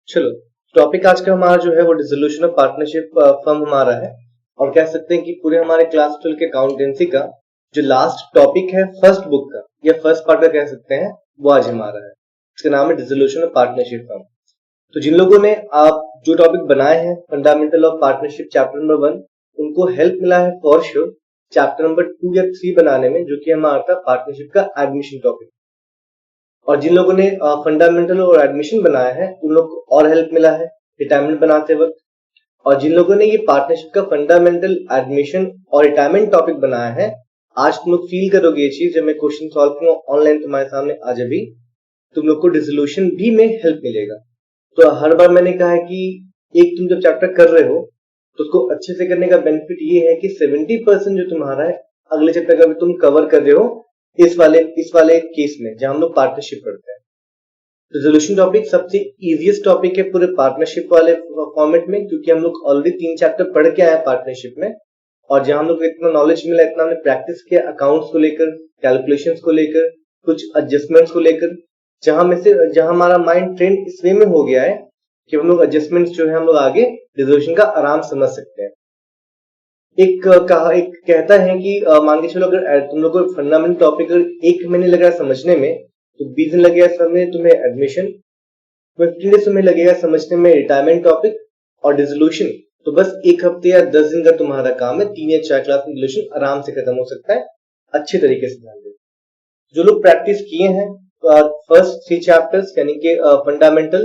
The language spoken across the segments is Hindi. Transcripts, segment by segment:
चलो, टॉपिक आज का हमारा जो है वो डिसोल्यूशन ऑफ पार्टनरशिप फर्म हमारा है, और कह सकते हैं कि पूरे हमारे क्लास 12 के अकाउंटेंसी का जो लास्ट टॉपिक है फर्स्ट बुक का या फर्स्ट पार्ट का कह सकते हैं, वो आज हमारा है। इसका नाम है डिसोल्यूशन ऑफ पार्टनरशिप फर्म। तो जिन लोगों ने आप जो टॉपिक बनाए हैं fundamental of partnership chapter number 1, उनको हेल्प मिला है फॉर श्योर चैप्टर नंबर 2 या 3 बनाने में, जो कि हमारा था पार्टनरशिप का एडमिशन टॉपिक। और जिन लोगों ने फंडामेंटल और एडमिशन बनाया है उन लोग को और हेल्प मिला है रिटायरमेंट बनाते वक्त। और जिन लोगों ने ये पार्टनरशिप का फंडामेंटल, एडमिशन और रिटायरमेंट टॉपिक बनाया है, आज तुम लोग फील करोगे ये चीज जब मैं क्वेश्चन सॉल्व करूंगा ऑनलाइन तुम्हारे सामने, आज अभी तुम लोग को डिसोल्यूशन भी में हेल्प मिलेगा। तो हर बार मैंने कहा है कि एक तुम जब चैप्टर कर रहे हो तो उसको अच्छे से करने का बेनिफिट ये है कि 70% जो तुम्हारा है अगले चैप्टर का भी तुम कवर कर रहे हो इस वाले केस में जहां हम लोग पार्टनरशिप पढ़ते हैं। रिजोल्यूशन टॉपिक सबसे इजीएस्ट टॉपिक है पूरे पार्टनरशिप वाले फॉर्मेट में, क्योंकि हम लोग ऑलरेडी 3 चैप्टर पढ़ के आए पार्टनरशिप में, और जहां हम लोग इतना नॉलेज मिला, इतना हमने प्रैक्टिस किया अकाउंट्स को लेकर, कैलकुलेशंस को लेकर, कुछ एडजस्टमेंट्स को लेकर, जहां हमारा माइंड ट्रेंड इस वे में हो गया है कि हम लोग एडजस्टमेंट्स जो है हम लोग आगे रिजोल्यूशन का आराम समझ सकते हैं। एक कहता है कि मान के चलो अगर तुम लोग को फंडामेंटल टॉपिक अगर 1 महीने लग रहा है समझने में, तो 20 दिन लगेगा समझने तुम्हें एडमिशन, 15 डेज तुम्हें लगेगा समझने में रिटायरमेंट टॉपिक, और डिसोल्यूशन तो बस 1 हफ्ते या 10 दिन का तुम्हारा काम है। 3 या 4 क्लास में डिसोल्यूशन आराम से खत्म हो सकता है अच्छे तरीके से ध्यान दे। जो लोग प्रैक्टिस किए हैं फर्स्ट 3 चैप्टर्स यानी कि फंडामेंटल,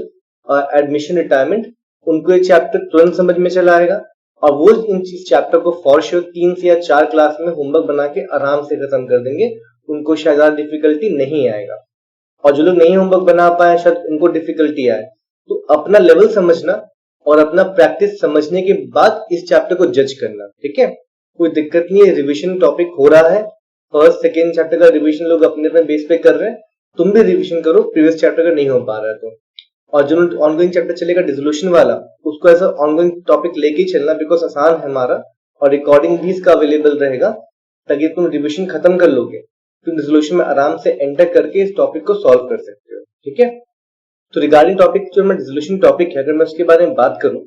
एडमिशन, रिटायरमेंट, उनको ये चैप्टर तुरंत समझ में चला आएगा, और वो इन चैप्टर को फॉर श्योर 3 से या 4 क्लास में होमवर्क बना के आराम से खत्म कर देंगे, उनको शायद ज्यादा डिफिकल्टी नहीं आएगा। और जो लोग नहीं होमवर्क बना पाए शायद उनको डिफिकल्टी आए, तो अपना लेवल समझना और अपना प्रैक्टिस समझने के बाद इस चैप्टर को जज करना, ठीक है। कोई दिक्कत नहीं है, रिविजन टॉपिक हो रहा है, फर्स्ट सेकेंड चैप्टर का रिविजन लोग अपने अपने बेस पे कर रहे हैं, तुम भी रिविजन करो प्रीवियस चैप्टर का नहीं हो पा रहा है तो। और जो ऑनगोइंग चैप्टर चलेगा डिसोल्यूशन वाला, उसको ऐसा ऑनगोइंग टॉपिक लेके ही चलना, बिकॉज आसान है हमारा, और रिकॉर्डिंग भी इसका अवेलेबल रहेगा, ताकि तुम रिविजन खत्म कर लोगे तुम डिसोल्यूशन में आराम से एंटर करके इस टॉपिक को सॉल्व कर सकते हो, ठीक है। तो रिगार्डिंग टॉपिक जो मैं डिसोल्यूशन टॉपिक है, अगर मैं उसके बारे में बात करूं,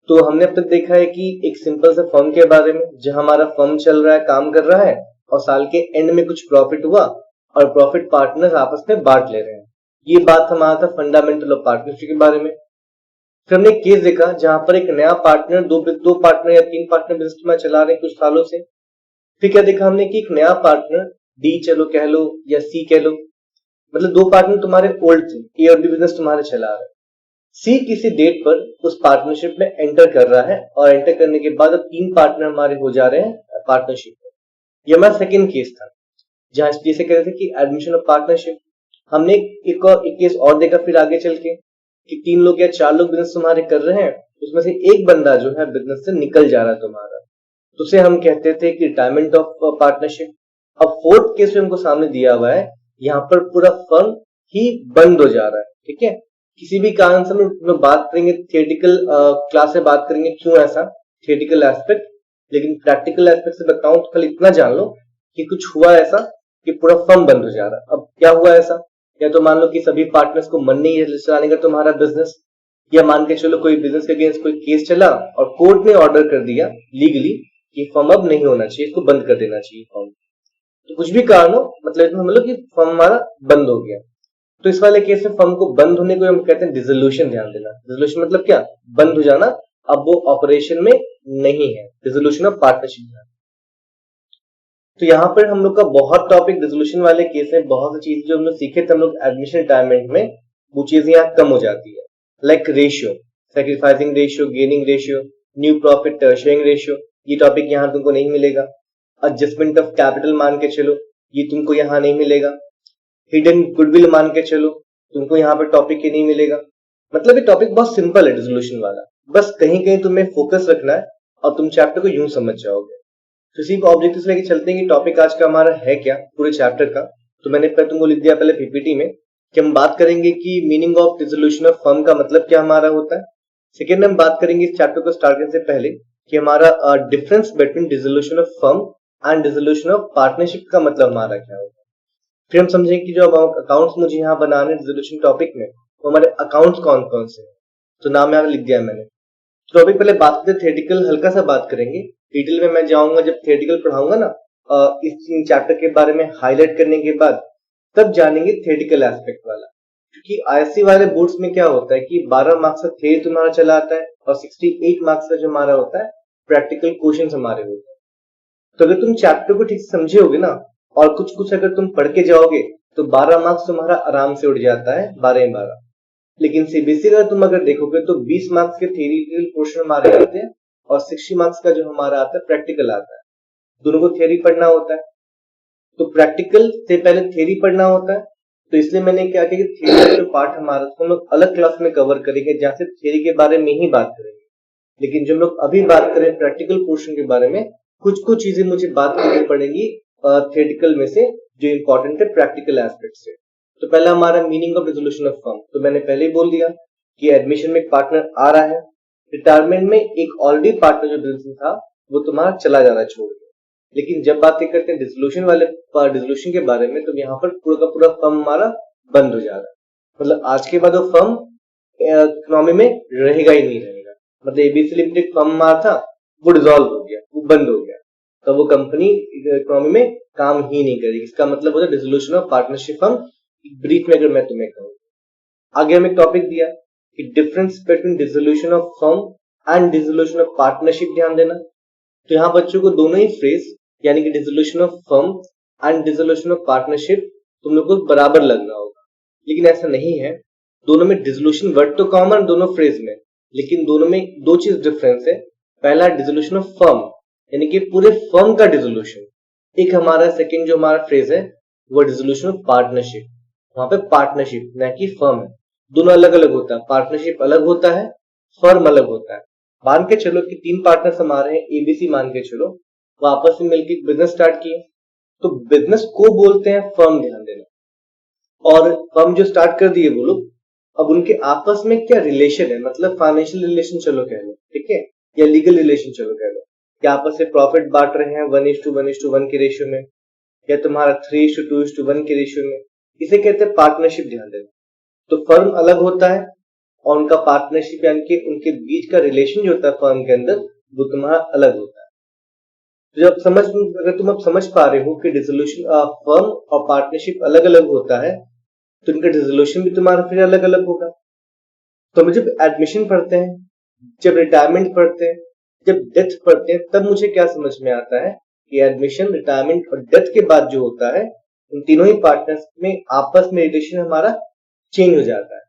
तो हमने अब तक देखा है कि एक सिंपल सा फर्म के बारे में, जहां हमारा फर्म चल रहा है, काम कर रहा है, और साल के एंड में कुछ प्रॉफिट हुआ और प्रॉफिट पार्टनर्स आपस में बांट ले रहे हैं। ये बात हमारा था फंडामेंटल ऑफ पार्टनरशिप के बारे में। फिर हमने एक केस देखा जहां पर एक नया पार्टनर, दो पार्टनर या 3 पार्टनर बिजनेस में चला रहे हैं कुछ सालों से। फिर क्या देखा हमने कि एक नया पार्टनर, डी चलो कह लो या सी कह लो, मतलब 2 पार्टनर तुम्हारे ओल्ड थे, ए और बी बिजनेस तुम्हारे चला रहे हैं। सी किसी डेट पर उस पार्टनरशिप में एंटर कर रहा है, और एंटर करने के बाद अब 3 पार्टनर हमारे हो जा रहे हैं पार्टनरशिप में। ये हमारा सेकेंड केस था, जहां जैसे कह रहे थे कि एडमिशन ऑफ पार्टनरशिप। हमने एक केस और देखा फिर आगे चल के कि 3 लोग या 4 लोग बिजनेस तुम्हारे कर रहे हैं, उसमें से एक बंदा जो है बिजनेस से निकल जा रहा है तुम्हारा, तो उसे हम कहते थे कि रिटायरमेंट ऑफ पार्टनरशिप। अब फोर्थ केस हमको सामने दिया हुआ है, यहाँ पर पूरा फर्म ही बंद हो जा रहा है, ठीक है। किसी भी कारण से हम लोग बात करेंगे, थियोरेटिकल क्लास में बात करेंगे क्यों ऐसा, थियोरेटिकल एस्पेक्ट, लेकिन प्रैक्टिकल एस्पेक्ट से बताऊं तो कल इतना जान लो कि कुछ हुआ ऐसा कि पूरा फर्म बंद हो जा रहा है। अब क्या हुआ ऐसा, या तो मान लो कि सभी पार्टनर्स को मन नहीं है चलाने का तुम्हारा बिजनेस, या मान के चलो कोई बिजनेस के अगेंस्ट कोई केस चला और कोर्ट ने ऑर्डर कर दिया लीगली कि फर्म अब नहीं होना चाहिए, इसको बंद कर देना चाहिए फर्म। तो कुछ भी कारण हो, मतलब कि फर्म हमारा बंद हो गया, तो इस वाले केस में फर्म को बंद होने को हम कहते हैं डिसोल्यूशन। ध्यान देना, डिसोल्यूशन मतलब क्या, बंद हो जाना, अब वो ऑपरेशन में नहीं है, डिसोल्यूशन ऑफ पार्टनरशिप। तो यहाँ पर हम लोग का बहुत टॉपिक डिसोल्यूशन वाले केस में, बहुत सी चीज जो हम लोग सीखे थे हम लोग एडमिशन रिटायरमेंट में, वो चीजें यहाँ कम हो जाती है। Like ratio, sacrificing ratio, gaining ratio, new profit sharing ratio, ये टॉपिक यहाँ तुमको नहीं मिलेगा। एडजस्टमेंट ऑफ कैपिटल मान के चलो, ये तुमको यहाँ नहीं मिलेगा। हिडन गुडविल मान के चलो, तुमको यहाँ पर टॉपिक ही नहीं मिलेगा। मतलब ये टॉपिक बहुत सिंपल है डिसोल्यूशन वाला, बस कहीं कहीं तुम्हें फोकस रखना है और तुम चैप्टर को यूं समझ जाओगे। तो इसी को ऑब्जेक्टिव लेके चलते हैं कि टॉपिक आज का हमारा है क्या पूरे चैप्टर का। तो मैंने तुमको लिख दिया पहले पीपीटी में कि हम बात करेंगे कि meaning of dissolution of firm का मतलब क्या हमारा होता है। सेकेंड हम बात करेंगे इस चैप्टर को स्टार्ट करने से पहले कि हमारा difference between dissolution of firm and dissolution of partnership का मतलब हमारा क्या होगा। फिर हम समझेंगे कि जो अकाउंट्स मुझे यहाँ बनाने रेजोल्यूशन टॉपिक में, तो हमारे अकाउंट्स कौन कौन से हैं। तो नाम यहाँ लिख दिया मैंने। तो अभी पहले बात करते थेरेटिकल, हल्का सा बात करेंगे। डिटेल में मैं जाऊंगा जब थेरेटिकल पढ़ाऊंगा ना, इस चैप्टर के बारे में हाईलाइट करने के बाद तब जानेंगे थेरेटिकल एस्पेक्ट वाला। क्योंकि आईएससी वाले बोर्ड्स में क्या होता है कि 12 मार्क्स का थ्योरी तुम्हारा चला आता है और 68 मार्क्स का जो हमारा होता है प्रैक्टिकल क्वेश्चन हमारे होते हैं। तो अगर तुम चैप्टर को ठीक से समझे होगे ना, और कुछ कुछ अगर तुम पढ़ के जाओगे, तो 12 मार्क्स तुम्हारा आराम से उड़ जाता है, 12 लेकिन सीबीएसई का तुम अगर देखोगे तो 20 मार्क्स के थ्योरेटिकल पोर्शन हमारे आते हैं और 60 मार्क्स का जो हमारा आता है प्रैक्टिकल आता है। दोनों को थ्योरी पढ़ना होता है, तो प्रैक्टिकल से पहले थ्योरी पढ़ना होता है। तो इसलिए मैंने क्या किया कि थ्योरी का जो पार्ट हमारा हम लोग अलग क्लास में कवर करेंगे, जहां से थ्योरी के बारे में ही बात करेंगे। लेकिन जो हम लोग अभी बात करें प्रैक्टिकल पोर्शन के बारे में, कुछ कुछ चीजें मुझे बात करनी पड़ेगी थ्योरेटिकल में से जो इंपॉर्टेंट है प्रैक्टिकल एस्पेक्ट से। तो पहला हमारा meaning of resolution of firm, तो मैंने पहले ही बोल दिया कि एडमिशन में एक पार्टनर आ रहा है, रिटायरमेंट में एक ऑलरेडी पार्टनर जो बिजनेस था वो तुम्हारा चला जा रहा है छोड़ के। लेकिन जब बात करते हैं डिसोल्यूशन वाले डिसोल्यूशन के बारे में, तो यहाँ पर पूरा का पूरा फर्म हमारा बंद हो जा रहा है। मतलब आज के बाद वो फर्म इकोनॉमी में रहेगा ही नहीं रहेगा। मतलब एबीसी लिमिटेड फर्म हमारा था, वो डिसॉल्व हो गया, वो बंद हो गया, तो वो कंपनी इकोनॉमी में काम ही नहीं करेगी। इसका मतलब होता है dissolution of partnership firm. Brief में अगर मैं तुम्हें कहूँ, आगे हमें टॉपिक दिया कि difference between dissolution of firm and dissolution of partnership, ध्यान देना। तो यहाँ बच्चों को दोनों ही फ्रेज यानी कि dissolution of firm and dissolution of partnership तुम लोग को बराबर लगना होगा, लेकिन ऐसा नहीं है। दोनों में डिसोल्यूशन वर्ड तो कॉमन दोनों फ्रेज में, लेकिन दोनों में दो चीज डिफरेंस है। पहला डिसोल्यूशन ऑफ फर्म यानी कि पूरे फर्म का डिसोल्यूशन, एक हमारा सेकंड जो हमारा फ्रेज है वो डिसोल्यूशन ऑफ पार्टनरशिप। वहां पे पार्टनरशिप न कि फर्म है, दोनों अलग अलग होता है। पार्टनरशिप अलग होता है, फर्म अलग होता है। मान के चलो कि 3 पार्टनर्स हमारे हैं, एबीसी मान के चलो, वो आपस में मिलकर बिजनेस स्टार्ट किए, तो बिजनेस को बोलते हैं फर्म, ध्यान देना। और फर्म जो स्टार्ट कर दिए वो लोग, अब उनके आपस में क्या रिलेशन है, मतलब फाइनेंशियल रिलेशन चलो कह लो, ठीक है, या लीगल रिलेशन चलो कह लो, क्या आपस में प्रॉफिट बांट रहे हैं 1:1:1 के रेशियो में, या तुम्हारा 3:2:1 के रेशियो में, इसे कहते हैं पार्टनरशिप, ध्यान देना। तो फर्म अलग होता है और उनका पार्टनरशिप यानी कि उनके बीच का रिलेशन जो होता है फर्म के अंदर, वो तुम्हारा अलग होता है। तो अगर तुम अब समझ पा रहे हो कि डिसोल्यूशन फर्म और पार्टनरशिप अलग अलग होता है, तो इनका डिसोल्यूशन भी तुम्हारा फिर अलग अलग होगा। तो हम जब एडमिशन पढ़ते हैं, जब रिटायरमेंट पढ़ते हैं, जब डेथ पढ़ते हैं, तब मुझे क्या समझ में आता है कि एडमिशन, रिटायरमेंट और डेथ के बाद जो होता है, उन तीनों ही पार्टनर्स में आपस में रिलेशन हमारा चेंज हो जाता है।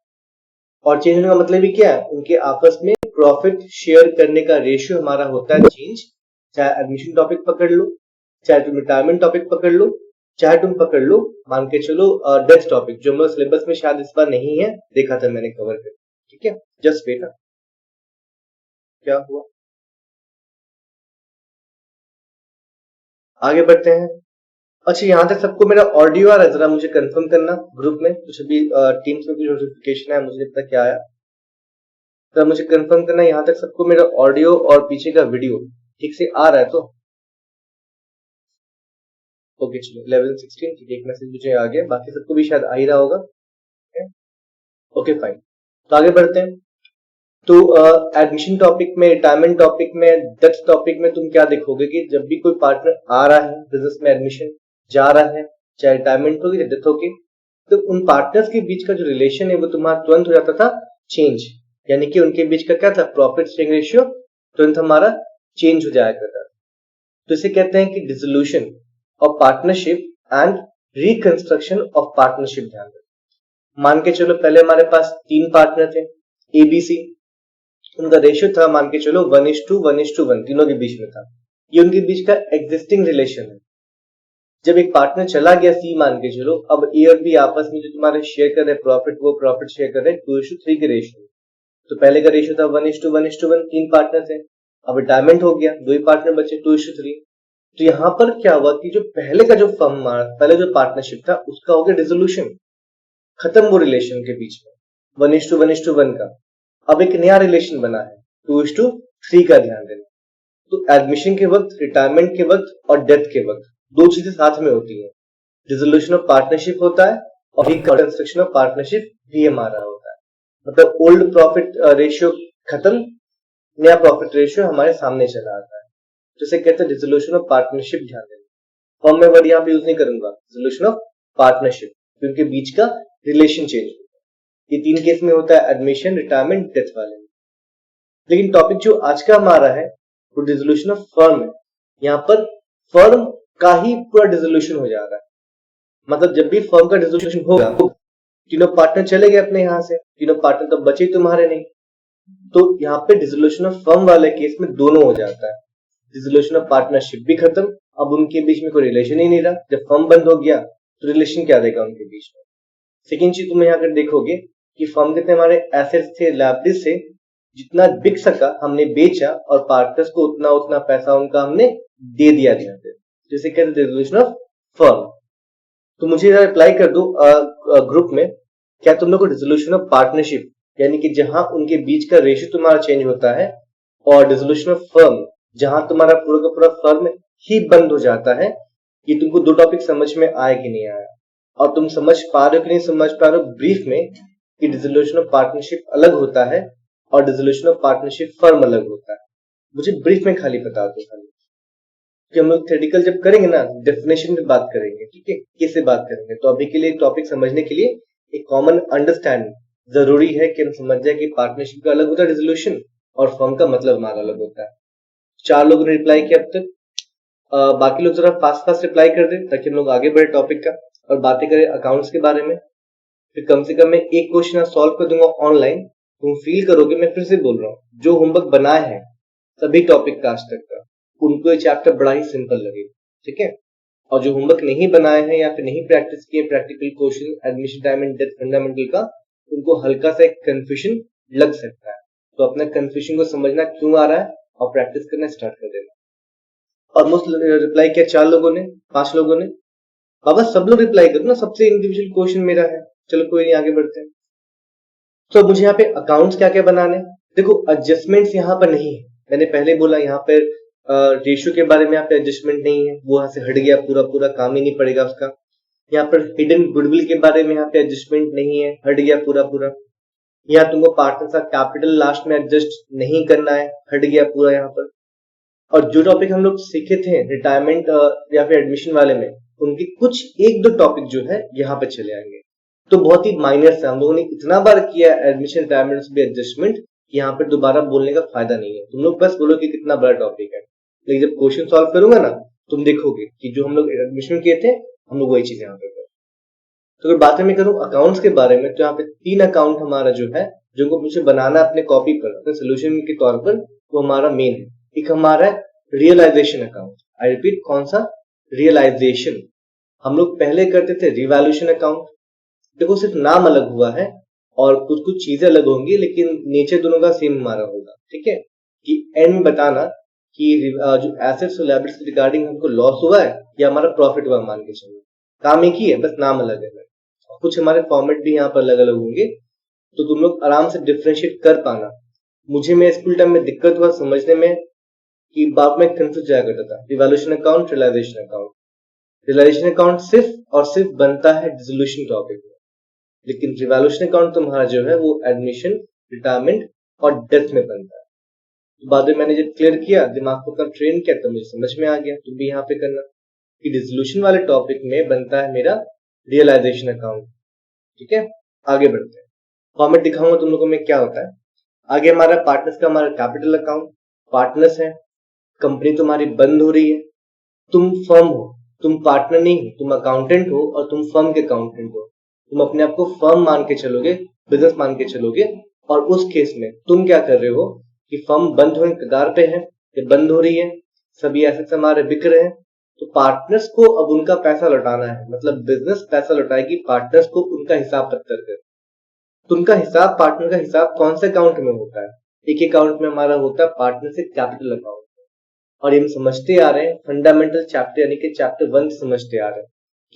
और चेंज होने का मतलब ही क्या है, उनके आपस में प्रॉफिट शेयर करने का रेशियो हमारा होता है चेंज। चाहे एडमिशन टॉपिक पकड़ लो, चाहे तुम रिटायरमेंट टॉपिक पकड़ लो, चाहे तुम पकड़ लो मान के चलो डेथ टॉपिक, जो मेरे सिलेबस में शायद इस बार नहीं है, देखा था मैंने कवर कर, ठीक है। जस्ट वेट, क्या हुआ, आगे बढ़ते हैं। अच्छा, यहाँ तक सबको मेरा ऑडियो आ रहा है? जरा मुझे कंफर्म करना ग्रुप में, कुछ अभी टीम्स में कुछ नोटिफिकेशन है, मुझे नहीं पता क्या आया, जरा मुझे कंफर्म करना यहाँ तक सबको मेरा ऑडियो और पीछे का वीडियो ठीक से आ रहा है। तो ओके चलो 11:16, ठीक है, एक मैसेज मुझे आ गया, बाकी सबको भी शायद आ ही रहा होगा। ओके फाइन, तो आगे बढ़ते हैं। तो एडमिशन टॉपिक में, रिटायरमेंट टॉपिक में, डेथ टॉपिक में तुम क्या देखोगे कि जब भी कोई पार्टनर आ रहा है बिजनेस में, एडमिशन जा रहा है, चाहे रिटायरमेंट होगी या डेथ होगी, तो उन पार्टनर्स के बीच का जो रिलेशन है वो तुम्हारा तुरंत हो जाता था चेंज, यानी कि उनके बीच का क्या था, प्रॉफिट शेयरिंग रेशियो तुरंत हमारा चेंज हो जाया करता था। तो इसे कहते हैं कि dissolution of partnership and reconstruction of partnership. ध्यान दें, मान के चलो पहले हमारे पास 3 पार्टनर थे एबीसी, उनका रेशियो था मान के चलो 1:1:1, तीनों के बीच में था। ये उनके बीच का एग्जिस्टिंग रिलेशन है। जब एक पार्टनर चला गया सी मान के चलो, अब ए और बी आपस में जो तुम्हारे शेयर कर रहे प्रॉफिट, वो प्रॉफिट शेयर कर रहे 2:3 के रेशियो। तो पहले का रेशियो था 1:1:1, 3 पार्टनर थे। अब रिटायरमेंट हो गया, 2 ही पार्टनर बचे, 2:3। तो यहाँ पर क्या हुआ कि जो पहले का जो फर्म, पहले जो पार्टनरशिप था, उसका हो गया डिसोल्यूशन, खत्म वो रिलेशन के बीच में 1:1:1 का। अब एक नया रिलेशन बना है 2:3 का, ध्यान देना। तो एडमिशन के वक्त, रिटायरमेंट के वक्त और डेथ के वक्त दो चीजें साथ में होती है। डिसोल्यूशन ऑफ पार्टनरशिप होता है और रिकंस्ट्रक्शन ऑफ पार्टनरशिप भी हमारा होता है। मतलब ओल्ड प्रॉफिट रेशियो खत्म, नया प्रॉफिट रेशियो हमारे सामने चला आता है, जिसे कहते हैं डिसोल्यूशन ऑफ पार्टनरशिप। ध्यान देना, फॉर्म में वर्ड यहाँ पे यूज नहीं करूंगा, डिसोल्यूशन ऑफ पार्टनरशिप, क्योंकि बीच का रिलेशन चेंज होता है। ये 3 केस में होता है, एडमिशन, रिटायरमेंट, डेथ वाले में। लेकिन टॉपिक जो आज का हमारा है वो डिसोल्यूशन ऑफ फर्म है। यहाँ पर फर्म का ही पूरा डिसोल्यूशन हो जा रहा है। मतलब जब भी फर्म का डिसोल्यूशन होगा, तीनों पार्टनर चले गए अपने यहाँ से, तीनों पार्टनर तो बचे तुम्हारे नहीं, तो यहाँ पे डिसोल्यूशन ऑफ फर्म वाले केस में दोनों हो जाता है। डिसोल्यूशन ऑफ पार्टनरशिप भी खत्म, अब उनके बीच में कोई रिलेशन ही नहीं रहा। जब फर्म बंद हो गया तो रिलेशन क्या रहेगा उनके बीच में। सेकेंड चीज तुम यहाँ कर देखोगे कि फर्म कितने हमारे एसेट्स थे, लायबिलिटीज से, जितना बिक सका हमने बेचा और पार्टनर्स को उतना उतना पैसा उनका हमने दे दिया यहाँ पे, जिसे कहते हैं डिसोल्यूशन ऑफ फर्म। तो मुझे रिप्लाई कर दो ग्रुप में, क्या तुम लोग को डिसोल्यूशन ऑफ पार्टनरशिप यानी कि जहां उनके बीच का रेशियो तुम्हारा चेंज होता है, और डिसोल्यूशन ऑफ फर्म जहां तुम्हारा पूरा का पूरा फर्म ही बंद हो जाता है, ये तुमको दो टॉपिक समझ में आए कि नहीं आया, और तुम समझ पा रहे हो कि नहीं समझ पा रहे हो ब्रीफ में, कि डिसोल्यूशन ऑफ पार्टनरशिप अलग होता है और डिसोल्यूशन ऑफ पार्टनरशिप फर्म अलग होता है। मुझे ब्रीफ में खाली बता दो, खाली कि हम लोग थ्योरेटिकल जब करेंगे ना, डेफिनेशन में बात करेंगे, ठीक है, कैसे बात करेंगे। तो अभी के लिए टॉपिक समझने के लिए एक कॉमन अंडरस्टैंडिंग जरूरी है कि हम समझ जाए कि पार्टनरशिप का अलग होता है डिसोल्यूशन, और फर्म का मतलब हमारा अलग होता है। 4 लोगों ने रिप्लाई किया अब तक। बाकी लोग जरा फास्ट फास्ट रिप्लाई कर दे ताकि हम लोग आगे बढ़े टॉपिक का और बातें करें अकाउंट्स के बारे में। फिर कम से कम मैं एक क्वेश्चन सॉल्व कर दूंगा ऑनलाइन, तुम फील करोगे, मैं फिर से बोल रहा हूँ, जो होमवर्क बनाए हैं सभी टॉपिक का आज तक का, उनको ये चैप्टर बड़ा ही सिंपल लगेगा, ठीक है। और जो होमवर्क नहीं बनाए हैं या फिर नहीं प्रैक्टिस किए practical question, admission time and death fundamental का, उनको हल्का सा एक कंफ्यूजन लग सकता है। तो अपना कंफ्यूजन को समझना क्यों आ रहा है और प्रैक्टिस करना स्टार्ट कर देना। ऑलमोस्ट रिप्लाई किया 4 लोगों ने, 5 लोगों ने। बाबा सब लोग रिप्लाई करो ना, सबसे इंडिविजुअल क्वेश्चन मेरा है। चलो कोई नहीं, आगे बढ़ते हैं। तो मुझे यहाँ पे अकाउंट्स क्या क्या बनाने, देखो एडजस्टमेंट्स यहाँ पर नहीं है, मैंने पहले बोला यहाँ पे रेशियो के बारे में यहाँ पे एडजस्टमेंट नहीं है, वो यहाँ से हट गया, पूरा पूरा काम ही नहीं पड़ेगा उसका। यहाँ पर हिडन गुडविल के बारे में यहाँ पे एडजस्टमेंट नहीं है, हट गया पूरा पूरा। यहाँ तुमको पार्टनर का कैपिटल लास्ट में एडजस्ट नहीं करना है, हट गया पूरा यहाँ पर। और जो टॉपिक हम लोग सीखे थे रिटायरमेंट या फिर एडमिशन वाले में, उनके कुछ एक दो टॉपिक जो है यहाँ पे चले आएंगे। तो बहुत ही माइनर से हम लोगों ने इतना बार किया एडमिशन रिटायरमेंट भी एडजस्टमेंट, यहाँ पे दोबारा बोलने का फायदा नहीं है। तुम लोग बस बोलो कि कितना बड़ा टॉपिक है, लेकिन जब क्वेश्चन सॉल्व करूंगा ना, तुम देखोगे कि जो हम लोग एडमिशन किए थे हम लोग वही चीज यहाँ पे करें। तो अगर बात मैं करूँ अकाउंट्स के बारे में, तो यहाँ पे 3 अकाउंट हमारा जो है, जो मुझे बनाना अपने कॉपी पर अपने सोल्यूशन के तौर पर, वो हमारा मेन है। एक हमारा रियलाइजेशन अकाउंट, आई रिपीट, कौन सा? रियलाइजेशन। हम लोग पहले करते थे रिवैल्यूएशन अकाउंट। देखो सिर्फ नाम अलग हुआ है और कुछ कुछ चीजें अलग होंगी, लेकिन नेचर दोनों का सेम हमारा होगा, ठीक है। कि एंड में बताना कि जो एसेट्स और लायबिलिटीज रिगार्डिंग हमको लॉस हुआ है या हमारा प्रॉफिट हुआ, मान के चलो काम एक ही है, बस नाम अलग है। कुछ हमारे फॉर्मेट भी यहाँ पर अलग अलग होंगे, तो तुम लोग आराम से डिफ्रेंशिएट कर पाना। मुझे मैं स्कूल टाइम में दिक्कत हुआ समझने में कि बात में कंफ्यूज जाया करता था, revaluation account, realisation account. Realisation account सिर्फ और सिर्फ बनता है डिसोल्यूशन टॉपिक में, लेकिन रिवैल्यूएशन अकाउंट तुम्हारा जो है वो एडमिशन, रिटायरमेंट और डेथ में बनता है। तो बाद में मैंने जब क्लियर किया, दिमाग को ट्रेन किया, तो मुझे समझ में आ गया। तुम भी यहाँ पे करना कि डिसोल्यूशन वाले टॉपिक में बनता है मेरा रियलाइजेशन अकाउंट, ठीक है। आगे बढ़ते हैं, फॉर्मेट दिखाऊंगा तुम लोगों में क्या होता है। आगे हमारा पार्टनर्स का हमारा कैपिटल अकाउंट, पार्टनर्स है, कंपनी तुम्हारी बंद हो रही है, तुम फर्म हो, तुम पार्टनर नहीं हो, तुम अकाउंटेंट हो और तुम फर्म के अकाउंटेंट हो। तुम अपने आप को फर्म मान के चलोगे, बिजनेस मान के चलोगे, और उस केस में तुम क्या कर रहे हो कि फर्म बंद होने के कगार पे है, ये बंद हो रही है, सभी एसेट्स हमारे बिक रहे हैं, तो पार्टनर्स को अब उनका पैसा लौटाना है। मतलब बिजनेस पैसा लौटाएगी पार्टनर्स को उनका हिसाब पत्तर कर। तो उनका हिसाब, पार्टनर का हिसाब कौन से अकाउंट में होता है? एक अकाउंट में हमारा होता है पार्टनर से कैपिटल अकाउंट। और ये हम समझते आ रहे हैं फंडामेंटल चैप्टर यानी कि चैप्टर 1 समझते आ रहे हैं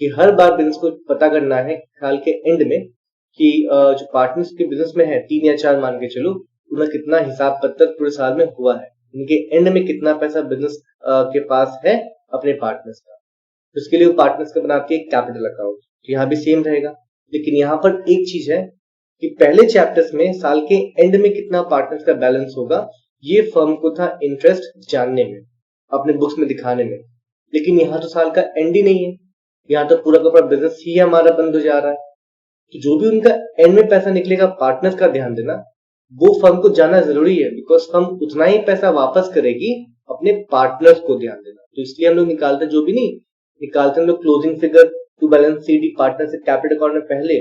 कि हर बार बिजनेस को पता करना है साल के एंड में कि जो पार्टनर्स के बिजनेस में है 3 या 4 मान के चलो, उनका कितना हिसाब पत्र पूरे साल में हुआ है, उनके एंड में कितना पैसा बिजनेस के पास है अपने पार्टनर्स का। उसके लिए वो पार्टनर्स का बनाती है कैपिटल अकाउंट। तो यहाँ भी सेम रहेगा, लेकिन यहाँ पर एक चीज है कि पहले चैप्टर्स में साल के एंड में कितना पार्टनर्स का बैलेंस होगा, ये फर्म को था इंटरेस्ट जानने में, अपने बुक्स में दिखाने में। लेकिन यहाँ तो साल का एंड ही नहीं है, यहाँ तो पूरा का पूरा बिजनेस ही हमारा बंद हो जा रहा है। तो जो भी उनका एंड में पैसा निकलेगा, पार्टनर्स का ध्यान देना, वो फर्म को जानना जरूरी है, बिकॉज फर्म उतना ही पैसा वापस करेगी अपने पार्टनर्स को ध्यान देना। तो इसलिए हम लोग निकालते हैं, जो भी नहीं निकालते हम लोग closing figure to balance sheet partner से कैपिटल अकाउंट में पहले,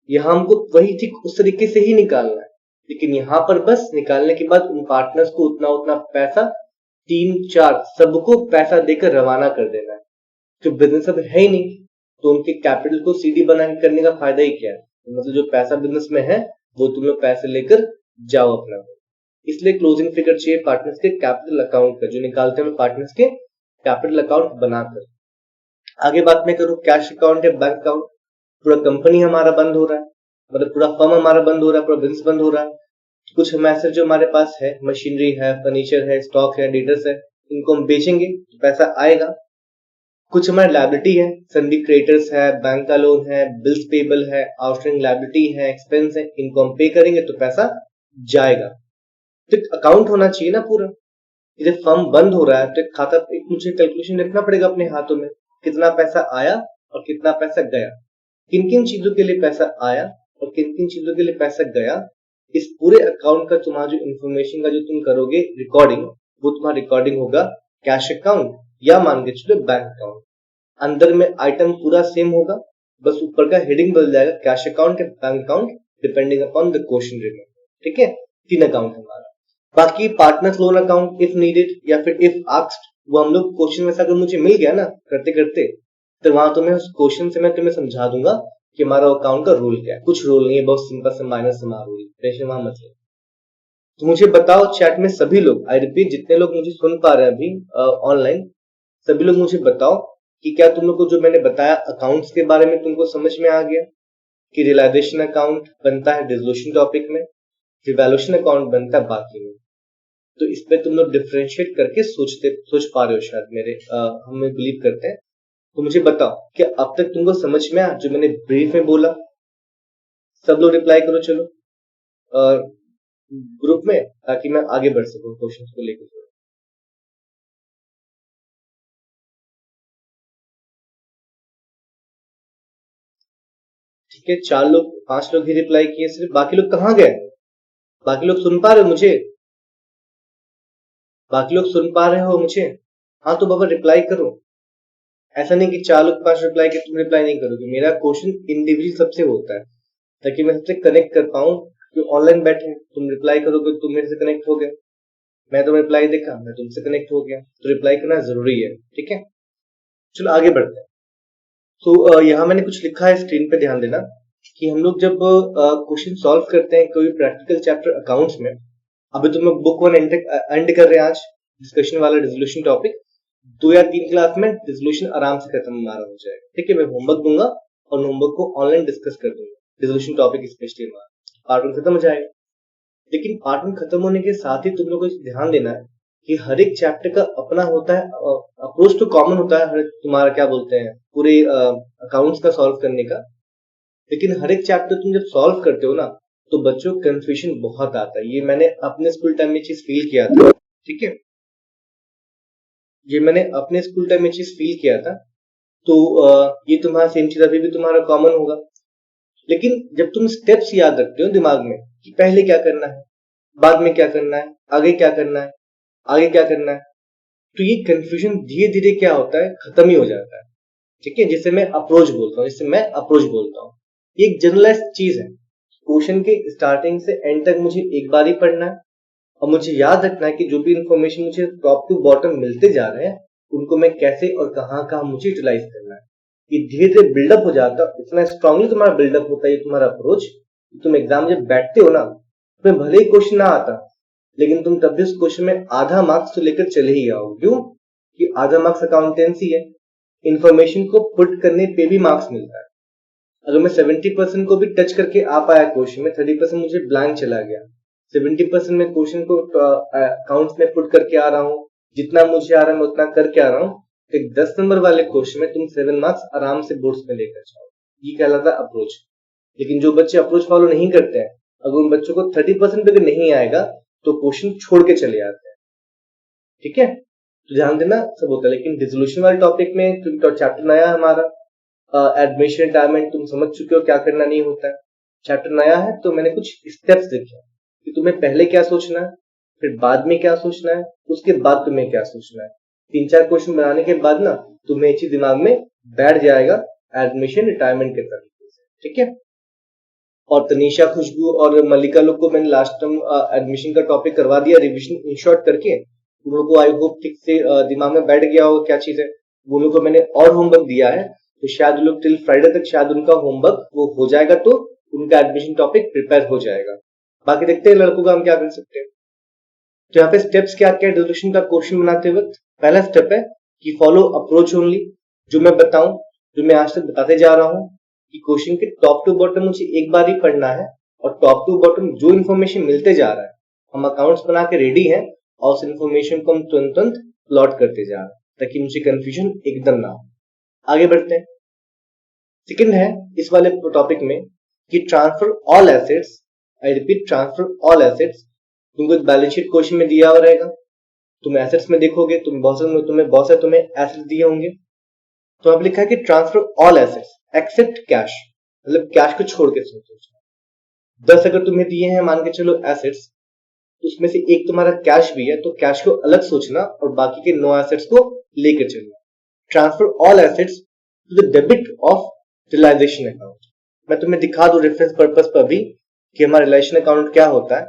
यहाँ हमको वही ठीक उस तरीके से ही निकालना है। लेकिन यहाँ पर बस निकालने के बाद उन पार्टनर्स को उतना उतना पैसा 3-4 सबको पैसा देकर रवाना कर देना है। जो बिजनेस अब है ही नहीं, तो उनके कैपिटल को सीडी बना करने का फायदा ही क्या है? तो मतलब जो पैसा बिजनेस में है वो तुम लोग पैसे लेकर जाओ अपना। इसलिए क्लोजिंग फिगर चाहिए पार्टनर्स के कैपिटल अकाउंट का, जो निकालते हैं पार्टनर्स के कैपिटल अकाउंट बनाकर। आगे बात मैं करूं, कैश अकाउंट या बैंक अकाउंट, पूरा कंपनी हमारा बंद हो रहा है, मतलब पूरा फर्म हमारा बंद हो रहा है, पूरा बिजनेस बंद हो रहा है। कुछ हम ऐसे जो हमारे पास है, मशीनरी है, फर्नीचर है, स्टॉक है, डेटर्स है, इनको हम बेचेंगे तो पैसा आएगा। कुछ हमारी लायबिलिटी है, सन्डी क्रेडिटर्स है, बैंक का लोन है, बिल्स पेबल है, आउटस्टैंडिंग लायबिलिटी है, एक्सपेंस है, इनको हम पे करेंगे तो पैसा जाएगा। तो एक अकाउंट होना चाहिए ना पूरा। जब फर्म बंद हो रहा है तो एक खाता, एक मुझे कैलकुलेशन रखना पड़ेगा अपने हाथों में, कितना पैसा आया और कितना पैसा गया, किन किन चीजों के लिए पैसा आया और किन किन चीजों के लिए पैसा गया। इस पूरे अकाउंट का तुम्हारा जो इन्फॉर्मेशन का जो तुम करोगे रिकॉर्डिंग, वो तुम्हारा रिकॉर्डिंग होगा कैश अकाउंट या मान के चलो बैंक अकाउंट। अंदर में आइटम पूरा सेम होगा, बस ऊपर का हेडिंग बदल जाएगा, कैश अकाउंट या bank account, depending upon the question remember. ठीक है, 3 अकाउंट हमारा। बाकी partners loan account if needed या फिर इफ आस्क्ड, वो हम लोग क्वेश्चन में से अगर मुझे मिल गया ना करते करते, तो वहां तुम्हें उस क्वेश्चन से मैं तुम्हें समझा दूंगा कि हमारा अकाउंट का रूल क्या है। कुछ रूल नहीं है, बहुत सिंपल से माइनर से रूल, टेंशन वहां मत लो। तो मुझे बताओ चैट में सभी लोग, आई रिपीट, जितने लोग मुझे सुन पा रहे हैं अभी ऑनलाइन, सभी लोग मुझे बताओ कि क्या तुम लोग को जो मैंने बताया अकाउंट्स के बारे में तुमको समझ में आ गया कि रियलाइजेशन अकाउंट बनता है डिसोल्यूशन टॉपिक में, रिवैल्यूएशन अकाउंट बनता है बाकी में। तो इस पे तुम लोग डिफरेंशिएट करके सोच पा रहे हो शायद, मेरे हमें बिलीव करते हैं। तो मुझे बताओ कि अब तक तुमको समझ में आया जो मैंने ब्रीफ में बोला? सब लोग रिप्लाई करो चलो ग्रुप में, ताकि मैं आगे बढ़ सकूं क्वेश्चंस को लेकर। ठीक है, 4 लोग 5 लोग ही रिप्लाई किए सिर्फ, बाकी लोग कहाँ गए? बाकी लोग सुन पा रहे हो मुझे? बाकी लोग सुन पा रहे हो मुझे? हाँ तो बाबा रिप्लाई करो। ऐसा नहीं कि 4 लोग 5 रिप्लाई किए तुम रिप्लाई नहीं करोगे। मेरा क्वेश्चन इंडिविजुअल सबसे होता है, ताकि मैं सबसे कनेक्ट कर पाऊं। जो ऑनलाइन बैठे तुम रिप्लाई करोगे, तुम मेरे से कनेक्ट हो गए, मैं तो रिप्लाई देखा, मैं तुमसे कनेक्ट हो गया, तो रिप्लाई करना जरूरी है। ठीक है, चलो आगे बढ़ते हैं। तो यहाँ मैंने कुछ लिखा है स्क्रीन पे, ध्यान देना कि हम लोग जब क्वेश्चन सॉल्व करते हैं कोई प्रैक्टिकल चैप्टर अकाउंट्स में, अभी तो मैं बुक 1 एंड कर रहे हैं आज, डिस्कशन वाला डिसोल्यूशन टॉपिक। 2 या 3 क्लास में डिसोल्यूशन आराम से खत्म हमारा हो जाएगा। ठीक है, मैं होमवर्क दूंगा और होमवर्क को ऑनलाइन डिस्कस कर दूंगा, डिसोल्यूशन टॉपिक स्पेशली हमारा पार्ट 1 खत्म हो जाएगा। लेकिन पार्ट 1 खत्म होने के साथ ही तुम लोग को ध्यान देना है कि हर एक चैप्टर का अपना होता है अप्रोच, तो कॉमन होता है हर तुम्हारा, क्या बोलते हैं, पूरे अकाउंट्स का सॉल्व करने का। लेकिन हर एक चैप्टर तुम जब सॉल्व करते हो ना, तो बच्चों कंफ्यूजन बहुत आता है। ये मैंने अपने स्कूल टाइम में चीज फील किया था। ठीक है, ये मैंने अपने स्कूल टाइम में चीज फील किया था। तो ये तुम्हारा सेम चीज अभी भी तुम्हारा कॉमन होगा। लेकिन जब तुम स्टेप्स याद रखते हो दिमाग में कि पहले क्या करना है, बाद में क्या करना है, आगे क्या करना है, आगे क्या करना है, तो ये कंफ्यूजन धीरे धीरे क्या होता है, खत्म ही हो जाता है। ठीक है, जिसे मैं अप्रोच बोलता हूँ, ये एक जनरलाइज चीज है। क्वेश्चन के स्टार्टिंग से एंड तक मुझे एक बार ही पढ़ना है, और मुझे याद रखना है कि जो भी इंफॉर्मेशन मुझे टॉप टू बॉटम मिलते जा रहे हैं, उनको मैं कैसे और कहाँ कहाँ मुझे यूटिलाइज करना है। ये धीरे धीरे बिल्डअप हो जाता है, इतना स्ट्रांगली तुम्हारा बिल्डअप होता है तुम्हारा अप्रोच। तुम एग्जाम जब बैठते हो ना, तुम्हें भले ही क्वेश्चन ना आता, लेकिन तुम तब भी उस क्वेश्चन में आधा मार्क्स तो लेकर चले ही आओ। क्यों? कि आधा मार्क्स अकाउंटेंसी है, इंफॉर्मेशन को पुट करने पे भी मार्क्स मिलता है। अगर मैं 70% को भी टच करके आ पाया क्वेश्चन में, 30% मुझे ब्लैंक चला गया, 70% में क्वेश्चन को अकाउंट्स में पुट करके आ रहा हूँ, जितना मुझे आ रहा है मैं उतना करके आ रहा हूँ, तो 10 नंबर वाले क्वेश्चन में तुम 7 मार्क्स आराम से बोर्ड्स में लेकर जाओ। ये कहलाता है अप्रोच। लेकिन जो बच्चे अप्रोच फॉलो नहीं करते हैं, अगर उन बच्चों को 30% भी नहीं आएगा तो क्वेश्चन छोड़ के चले जाते हैं। ठीक है, तो ध्यान देना सब होता है। लेकिन डिसोल्यूशन वाले टॉपिक में क्योंकि चैप्टर नया है हमारा, एडमिशन रिटायरमेंट तुम समझ चुके हो क्या करना नहीं होता है। चैप्टर नया है तो मैंने कुछ स्टेप्स देखे कि तुम्हें पहले क्या सोचना है, फिर बाद में क्या सोचना है, उसके बाद तुम्हें क्या सोचना है। 3-4 क्वेश्चन बनाने के बाद ना तुम्हें ये चीज दिमाग में बैठ जाएगा एडमिशन रिटायरमेंट के तरीके से। ठीक है, और तनीषा, खुशबू और मल्लिका लोग को मैंने लास्ट टाइम एडमिशन का टॉपिक करवा दिया रिविजन इन शॉर्ट करके। उन लोगों को आई होप ठीक से दिमाग में बैठ गया होगा क्या चीज है। वो लोगों को मैंने और होमवर्क दिया है, तो शायद लोग टिल फ्राइडे तक शायद उनका होमवर्क वो हो जाएगा, तो उनका एडमिशन टॉपिक प्रिपेयर हो जाएगा। बाकी देखते हैं लड़कों का हम क्या कर सकते हैं। तो यहाँ पे स्टेप्स क्या क्या रेजोल्यूशन का क्वेश्चन बनाते वक्त। पहला स्टेप है कि फॉलो अप्रोच ओनली। जो मैं बताऊं, जो मैं आज तक बताते जा रहा हूं कि क्वेश्चन के टॉप टू बॉटम मुझे एक बार ही पढ़ना है, और टॉप टू बॉटम जो इन्फॉर्मेशन मिलते जा रहा है, हम अकाउंट्स बना के रेडी हैं और उस इन्फॉर्मेशन को हम तुरंत प्लॉट करते जा रहे हैं ताकि मुझे कंफ्यूजन एकदम ना हो। आगे बढ़ते हैं। सेकंड है इस वाले टॉपिक में कि transfer all assets. I repeat, transfer all assets. तुमको एक बैलेंस शीट क्वेश्चन में दिया हुआ रहेगा, तुम एसेट्स में देखोगे, तुम्हें बहुत सारे तुम्हें एसेट्स दिए होंगे। तो अब लिखा है कि transfer all assets except cash, मतलब कैश को छोड़ के सोचो। 10 अगर तुम्हें दिए हैं मान के चलो एसेट्स, तो उसमें से एक तुम्हारा कैश भी है, तो कैश को अलग सोचना और बाकी के 9 एसेट्स को लेकर चलना। Transfer all assets to the debit of realisation account. मैं तुम्हें दिखा दूं रेफरेंस पर्पस पर भी कि हमारा रियलाइजेशन अकाउंट क्या होता है।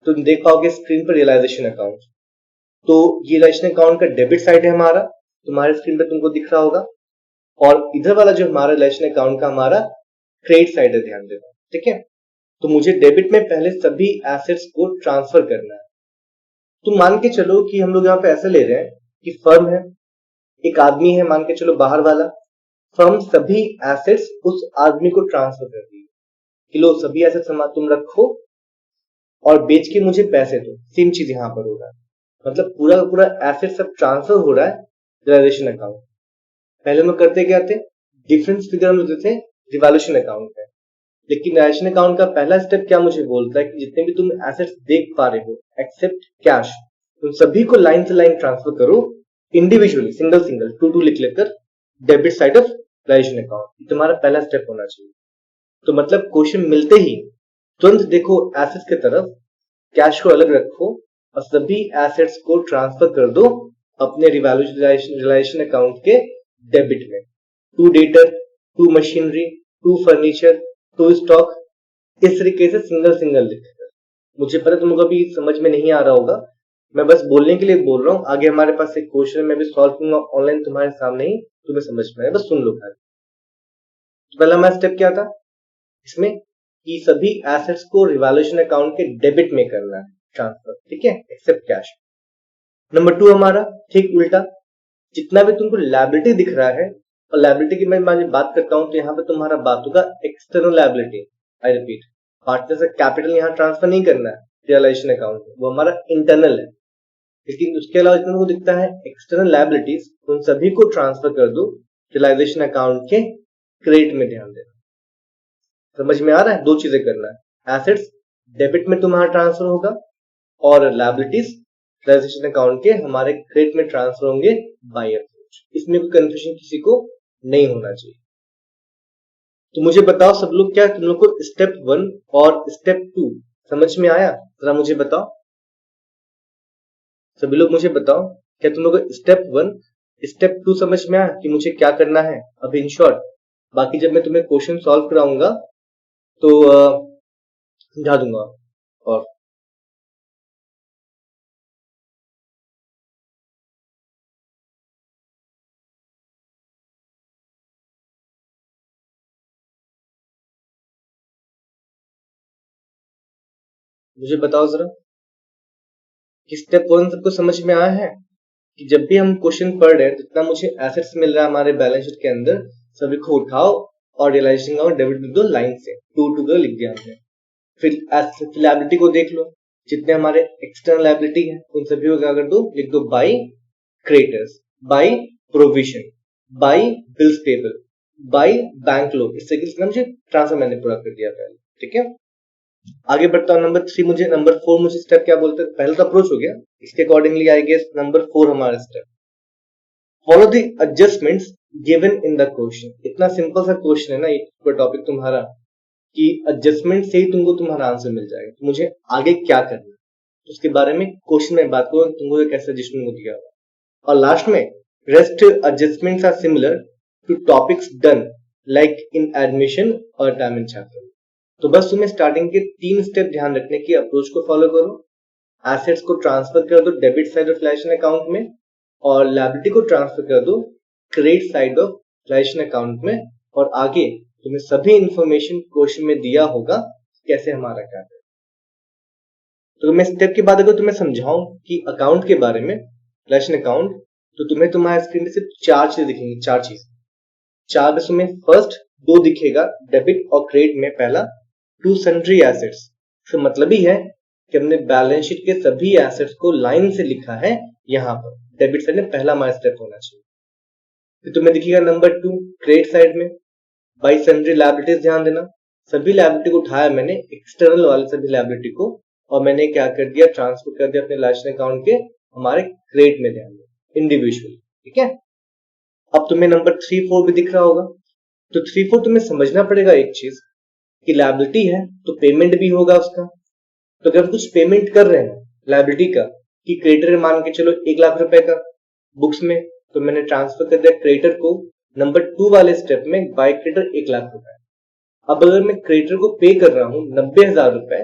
तुम देख पाओगे स्क्रीन पर रियलाइजेशन अकाउंट। तो ये रियलाइजेशन अकाउंट का डेबिट साइड है हमारा, तुम्हारे स्क्रीन पे तुमको दिख रहा होगा, और इधर वाला जो हमारा रियलाइजेशन अकाउंट का हमारा क्रेडिट साइड है, ध्यान देना। ठीक है, तो मुझे डेबिट में पहले सभी एसेट्स को ट्रांसफर करना है। तुम मान के चलो कि हम लोग यहाँ पे ऐसे ले रहे हैं कि फर्म है, एक आदमी है मान के चलो बाहर वाला, फर्म सभी एसेट्स उस आदमी को ट्रांसफर कर दी कि लो सभी एसेट्स तुम रखो और बेच के मुझे पैसे दो। सेम चीज यहाँ पर हो रहा है, मतलब पूरा पूरा एसेट सब ट्रांसफर हो रहा है रियलाइजेशन अकाउंट। पहले हम लोग करते क्या थे, डिफरेंस फिगर हम लोग देते रिवैल्यूएशन अकाउंट में। लेकिन रिवैल्यूएशन अकाउंट का पहला स्टेप क्या मुझे बोलता है कि जितने भी तुम एसेट्स देख पा रहे हो एक्सेप्ट कैश, तुम सभी को लाइन से लाइन ट्रांसफर करो इंडिविजुअली, सिंगल सिंगल, टू लिख लेकर debit side of realisation account. तुम्हारा पहला स्टेप होना चाहिए। तो मतलब क्वेश्चन मिलते ही तुरंत देखो एसेट्स की तरफ, कैश को अलग रखो और सभी एसेट्स को ट्रांसफर कर दो अपने रिवैल्यूएशन अकाउंट के डेबिट में। To debtor, to machinery, to furniture, to stock, इस तरीके से सिंगल सिंगल लिखकर। मुझे पता तुम लोग अभी समझ में नहीं आ रहा होगा, मैं बस बोलने के लिए बोल रहा हूँ। आगे हमारे पास एक क्वेश्चन मैं भी सॉल्व करूंगा ऑनलाइन तुम्हारे सामने ही, तुम्हें समझ में आएगा, बस सुन लो खाली। तो पहला हमारा स्टेप क्या था इसमें कि सभी एसेट्स को रिवैल्यूएशन अकाउंट के डेबिट में करना है ट्रांसफर। ठीक है, एक्सेप्ट कैश। नंबर 2 हमारा ठीक उल्टा, जितना भी तुमको लायबिलिटी दिख रहा है, और लायबिलिटी की मैं बात करता हूं तो यहाँ पे तुम्हारा बात होगा external liability. I repeat, partner से कैपिटल यहाँ ट्रांसफर नहीं करना है रियलाइजेशन अकाउंट में, वो हमारा इंटरनल है। लेकिन उसके अलावा जितना को दिखता है एक्सटर्नल लायबिलिटीज, उन सभी को ट्रांसफर कर दो रियलाइजेशन अकाउंट के क्रेडिट में। ध्यान देना, समझ में आ रहा है? दो चीजें करना है, एसेट्स डेबिट में तुम्हारा ट्रांसफर होगा और लायबिलिटीज रियलाइजेशन अकाउंट के हमारे क्रेडिट में ट्रांसफर होंगे बाय अप्रोच। इसमें कोई कंफ्यूजन किसी को नहीं होना चाहिए। तो मुझे बताओ सब लोग, क्या तुम लोग को स्टेप 1 और स्टेप 2 समझ में आया? जरा मुझे बताओ, सभी लोग मुझे बताओ, क्या तुम लोग को स्टेप 1 स्टेप 2 समझ में आया कि मुझे क्या करना है अभी इन शॉर्ट? बाकी जब मैं तुम्हें क्वेश्चन सॉल्व कराऊंगा तो समझा दूंगा। और मुझे बताओ जरा कि स्टेप 1 सबको समझ में आया है कि जब भी हम क्वेश्चन पढ़ रहे हैं जितना मुझे एसेट्स मिल रहा है हमारे बैलेंस शीट के अंदर, सभी को उठाओ और रियलाइजेशन अकाउंट डेबिट लिख दो लाइन से, टू लिख दिया हमने। फिर लायबिलिटी को देख लो, जितने हमारे एक्सटर्नल लायबिलिटी है उन सभी को क्या कर दो, लिख दो by creditors, by provision, by bills payable, by bank loan. इस तरीके से मुझे ट्रांसफर मैंने पूरा कर दिया पहले, ठीक है। आगे बढ़ता हूँ नंबर 3, नंबर 4 मुझे स्टेप क्या बोलते हैं, पहले तो अप्रोच हो गया, इसके अकॉर्डिंगली आई गेस नंबर 4 हमारा step, follow the adjustments given in the question. इतना सिंपल सा क्वेश्चन है ना ये टॉपिक तुम्हारा, कि एडजस्टमेंट से ही तुमको तुम्हारा आंसर मिल जाएगा। तो मुझे आगे क्या करना है तो उसके बारे में क्वेश्चन में बात करो, तुमको कैसे एडजस्टमेंट दिया हुआ। और लास्ट में rest adjustments are similar to topics done like in admission और टाइम इन चैप्टर। तो बस तुम्हें स्टार्टिंग के 3 स्टेप ध्यान रखने की, अप्रोच को फॉलो करो, एसेट्स को ट्रांसफर कर दो डेबिट साइड ऑफ फ्लैशन अकाउंट में, और लायबिलिटी को ट्रांसफर कर दो क्रेडिट साइड ऑफ फ्लैशन अकाउंट में, और आगे तुम्हें सभी इंफॉर्मेशन क्वेश्चन में दिया होगा कैसे हमारा क्या है। तो मैं स्टेप के बाद अगर तुम्हें समझाऊं कि अकाउंट के बारे में, फ्लैशन अकाउंट, तो तुम्हें तुम्हारे स्क्रीन पे सिर्फ 4 चीजें दिखेंगी, 4 चीज, 4 में तुम्हें फर्स्ट 2 दिखेगा डेबिट और क्रेडिट में, पहला टू सन्ड्री एसेट्स, तो मतलब ही है कि हमने बैलेंस शीट के सभी एसेट्स को लाइन से लिखा है यहाँ पर, डेबिट साइड में पहला हमारा स्टेप होना चाहिए। फिर तुम्हें दिखेगा नंबर 2 क्रेडिट साइड में बाई सन्ड्री लायबिलिटीज, ध्यान देना सभी लायबिलिटी को उठाया मैंने, एक्सटर्नल वाले सभी लायबिलिटी को, और मैंने क्या कर दिया, ट्रांसफर कर दिया अपने लायबिलिटी अकाउंट के हमारे क्रेडिट में, ध्यान देना इंडिविजुअली, ठीक है। अब तुम्हें नंबर 3, 4 भी दिख रहा होगा, तो 3, 4 तुम्हें समझना पड़ेगा एक चीज कि लायबिलिटी है तो पेमेंट भी होगा उसका। तो अगर हम कुछ पेमेंट कर रहे हैं लायबिलिटी का, कि क्रेडिटर मान के चलो 1 लाख रुपए का बुक्स में, तो मैंने ट्रांसफर कर दिया क्रेडिटर को नंबर 2 वाले स्टेप में बाय क्रेडिटर 1 लाख रुपए। अब अगर मैं क्रेडिटर को पे कर रहा हूं 90,000 रुपए,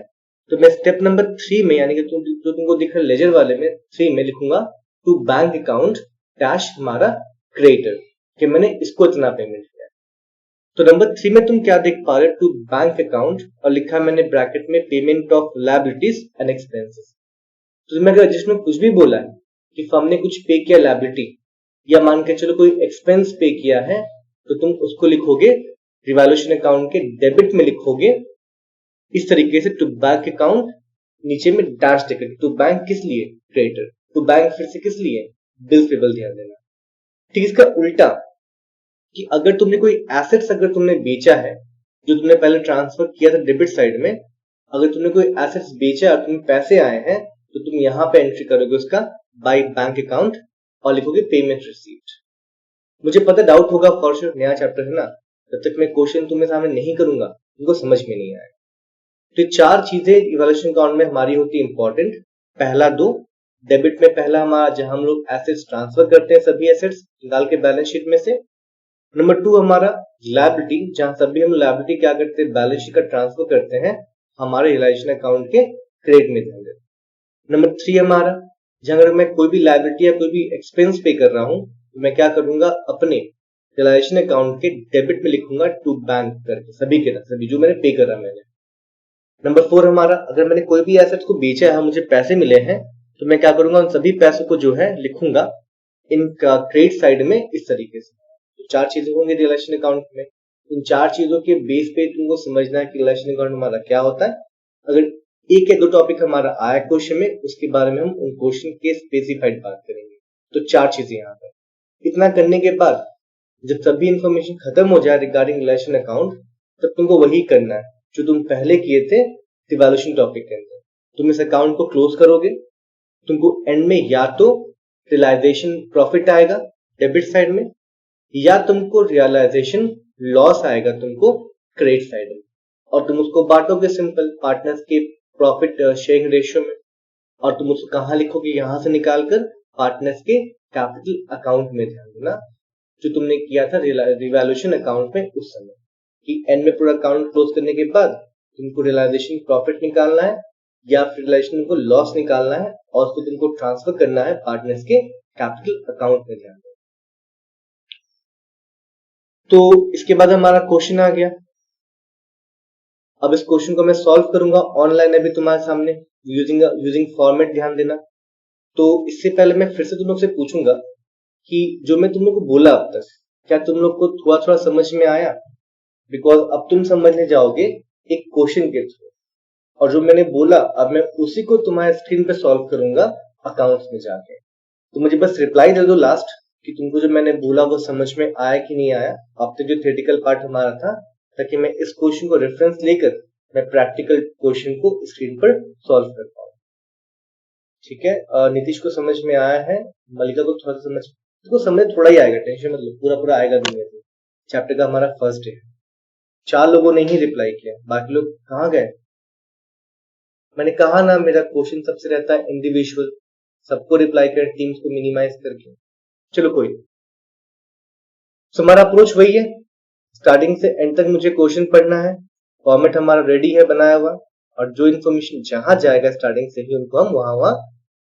तो मैं स्टेप नंबर 3 में, यानी कि तुमको दिख रहा लेजर वाले में 3 में लिखूंगा टू बैंक अकाउंट डैश हमारा क्रेडिटर, कि मैंने इसको इतना पेमेंट किया। तो नंबर 3 में तुम क्या देख पा रहे हो, टू बैंक अकाउंट, और लिखा मैंने ब्रैकेट में payment of liabilities and expenses. तो तुम्हें अगर जिसमें कुछ भी बोला है कि फर्म ने कुछ पे किया लायबिलिटी, या मान के चलो कोई एक्सपेंस पे किया है, तो तुम उसको लिखोगे रिवैल्यूएशन अकाउंट के डेबिट में लिखोगे इस तरीके से, टू बैंक अकाउंट, नीचे में डैश देकर, टू बैंक किस लिए, क्रेडिटर, टू बैंक फिर से किस लिए, बिल पेबल, ध्यान देना। ठीक, इसका उल्टा कि अगर तुमने कोई एसेट्स अगर तुमने बेचा है, जो तुमने पहले ट्रांसफर किया था डेबिट साइड में, अगर तुमने कोई एसेट्स बेचा और तुम्हें पैसे आए हैं, तो तुम यहाँ पे एंट्री करोगे उसका बाय बैंक अकाउंट और लिखोगे पेमेंट रिसीप्ट। मुझे पता डाउट होगा, फॉर श्योर नया चैप्टर है ना, जब तक मैं क्वेश्चन तुम्हें सामने नहीं करूंगा तुमको समझ में नहीं आएगा। तो 4 चीजें इवैल्यूएशन अकाउंट में हमारी होती है इंपॉर्टेंट। पहला 2 डेबिट में, पहला हमारा जहां हम लोग एसेट्स ट्रांसफर करते हैं, सभी एसेट्स निकाल के बैलेंस शीट में से। नंबर 2 हमारा लायबिलिटी, जहां सभी हम लायबिलिटी क्या करते हैं, बैलेंस शीट का ट्रांसफर करते हैं हमारे रियलाइजेशन अकाउंट के क्रेडिट में, ध्यान दें। नंबर 3 हमारा, जहां अगर मैं कोई भी लायबिलिटी या कोई भी एक्सपेंस पे कर रहा हूं, तो मैं क्या करूंगा, अपने रियलाइजेशन अकाउंट के डेबिट में लिखूंगा टू बैंक करके, सभी जो मैंने पे करा मैंने। नंबर 4 हमारा, अगर मैंने कोई भी एसेट को बेचा है, मुझे पैसे मिले हैं, तो मैं क्या करूंगा, उन सभी पैसों को जो है लिखूंगा इनका क्रेडिट साइड में इस तरीके से। तो 4 चीजें होंगी रियलाइजेशन अकाउंट में। इन 4 चीजों के बेस पे तुमको समझना है कि रियलाइजेशन अकाउंट हमारा क्या होता है। अगर एक या 2 टॉपिक हमारा आया क्वेश्चन में, उसके बारे में हम उन क्वेश्चन के स्पेसिफाइड बात करेंगे। तो 4 चीजें यहाँ पर। इतना करने के बाद जब सभी इंफॉर्मेशन खत्म हो जाए रिगार्डिंग रिलेशन अकाउंट, तब तुमको वही करना है जो तुम पहले किए थे इवैल्यूएशन टॉपिक के अंदर। तुम इस अकाउंट को क्लोज करोगे, तुमको एंड में या तो रियलाइजेशन प्रॉफिट आएगा डेबिट साइड में, या तुमको रियलाइजेशन लॉस आएगा तुमको क्रेडिट साइड में, और तुम उसको बांटोगे सिंपल पार्टनर्स के प्रॉफिट शेयरिंग रेशियो में, और तुम उसको कहां लिखोगे, यहां से निकालकर पार्टनर्स के कैपिटल अकाउंट में, ध्यान देना जो तुमने किया था रिवैल्यूएशन अकाउंट में उस समय, कि एंड में पूरा अकाउंट क्लोज करने के बाद तुमको रियलाइजेशन प्रॉफिट निकालना है या फिर रियलाइजेशन को लॉस निकालना है, और उसको तुमको ट्रांसफर करना है पार्टनर्स के कैपिटल अकाउंट में, ध्यान देना। तो इसके बाद हमारा क्वेश्चन आ गया। अब इस क्वेश्चन को मैं सॉल्व करूंगा ऑनलाइन अभी तुम्हारे सामने यूजिंग फॉर्मेट, ध्यान देना। तो इससे पहले मैं फिर से तुम लोग से पूछूंगा कि जो मैं तुम लोग को बोला अब तक, क्या तुम लोग को थोड़ा थोड़ा समझ में आया? बिकॉज अब तुम समझने जाओगे एक क्वेश्चन के थ्रू, और जो मैंने बोला अब मैं उसी को तुम्हारे स्क्रीन पे सॉल्व करूंगा अकाउंट्स में जाके। तो मुझे बस रिप्लाई दे दो लास्ट कि तुमको जो मैंने बोला वो समझ में आया कि नहीं आया। अब तक जो थ्योरेटिकल पार्ट हमारा था, ताकि मैं इस क्वेश्चन को रेफरेंस लेकर मैं प्रैक्टिकल क्वेश्चन को स्क्रीन पर सॉल्व कर पाऊँ। ठीक है, नीतीश को समझ में आया है, मलिका को थोड़ा समझ थोड़ा ही आएगा, टेंशन मत लो, पूरा आएगा दुनिया से। चैप्टर का हमारा फर्स्ट है। 4 लोगों ने ही रिप्लाई किया, बाकी लोग कहाँ गए? मैंने कहा ना, मेरा क्वेश्चन सबसे रहता है इंडिविजुअल, सबको रिप्लाई कर, टीम्स को मिनिमाइज करके। चलो कोई, हमारा अप्रोच वही है, स्टार्टिंग से एंड तक मुझे क्वेश्चन पढ़ना है, फॉर्मेट हमारा रेडी है बनाया हुआ, और जो इन्फॉर्मेशन जहां जाएगा स्टार्टिंग से ही उनको हम वहां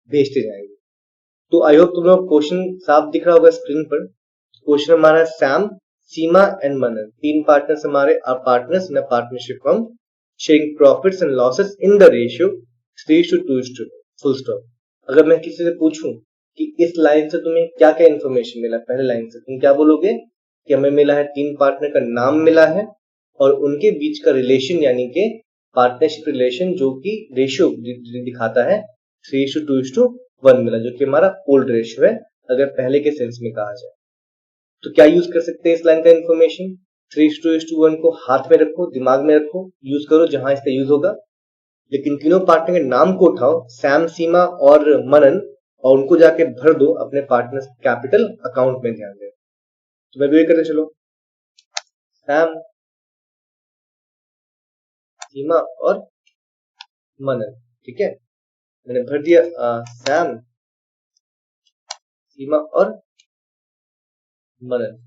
भेजते जाएंगे। तो आई होप तुम लोग क्वेश्चन साफ दिख रहा होगा स्क्रीन पर। क्वेश्चन हमारा है Sam, Seema and Manan, 3 partners हमारे are partners in a partnership firm sharing profits and losses in the ratio 3:2, full stop. अगर मैं किसी से पूछूं कि इस लाइन से तुम्हें क्या क्या इन्फॉर्मेशन मिला, पहले लाइन से तुम क्या बोलोगे? कि हमें मिला है 3 पार्टनर का नाम मिला है और उनके बीच का रिलेशन, यानी कि पार्टनरशिप रिलेशन जो कि रेशियो दिखाता है 3:2:1 मिला, जो कि हमारा ओल्ड रेशियो है अगर पहले के सेंस में कहा जाए। तो क्या यूज कर सकते हैं इस लाइन का इन्फॉर्मेशन? 3:1 को हाथ में रखो, दिमाग में रखो, यूज करो जहां इसका यूज होगा। लेकिन तीनों पार्टनर के नाम को उठाओ, सैम, सीमा और मनन, और उनको जाके भर दो अपने पार्टनर कैपिटल अकाउंट में। ध्यान दें, तो मैं भी ये करते चलो, सैम, सीमा और मनन। ठीक है, मैंने भर दिया सैम, सीमा और मनन।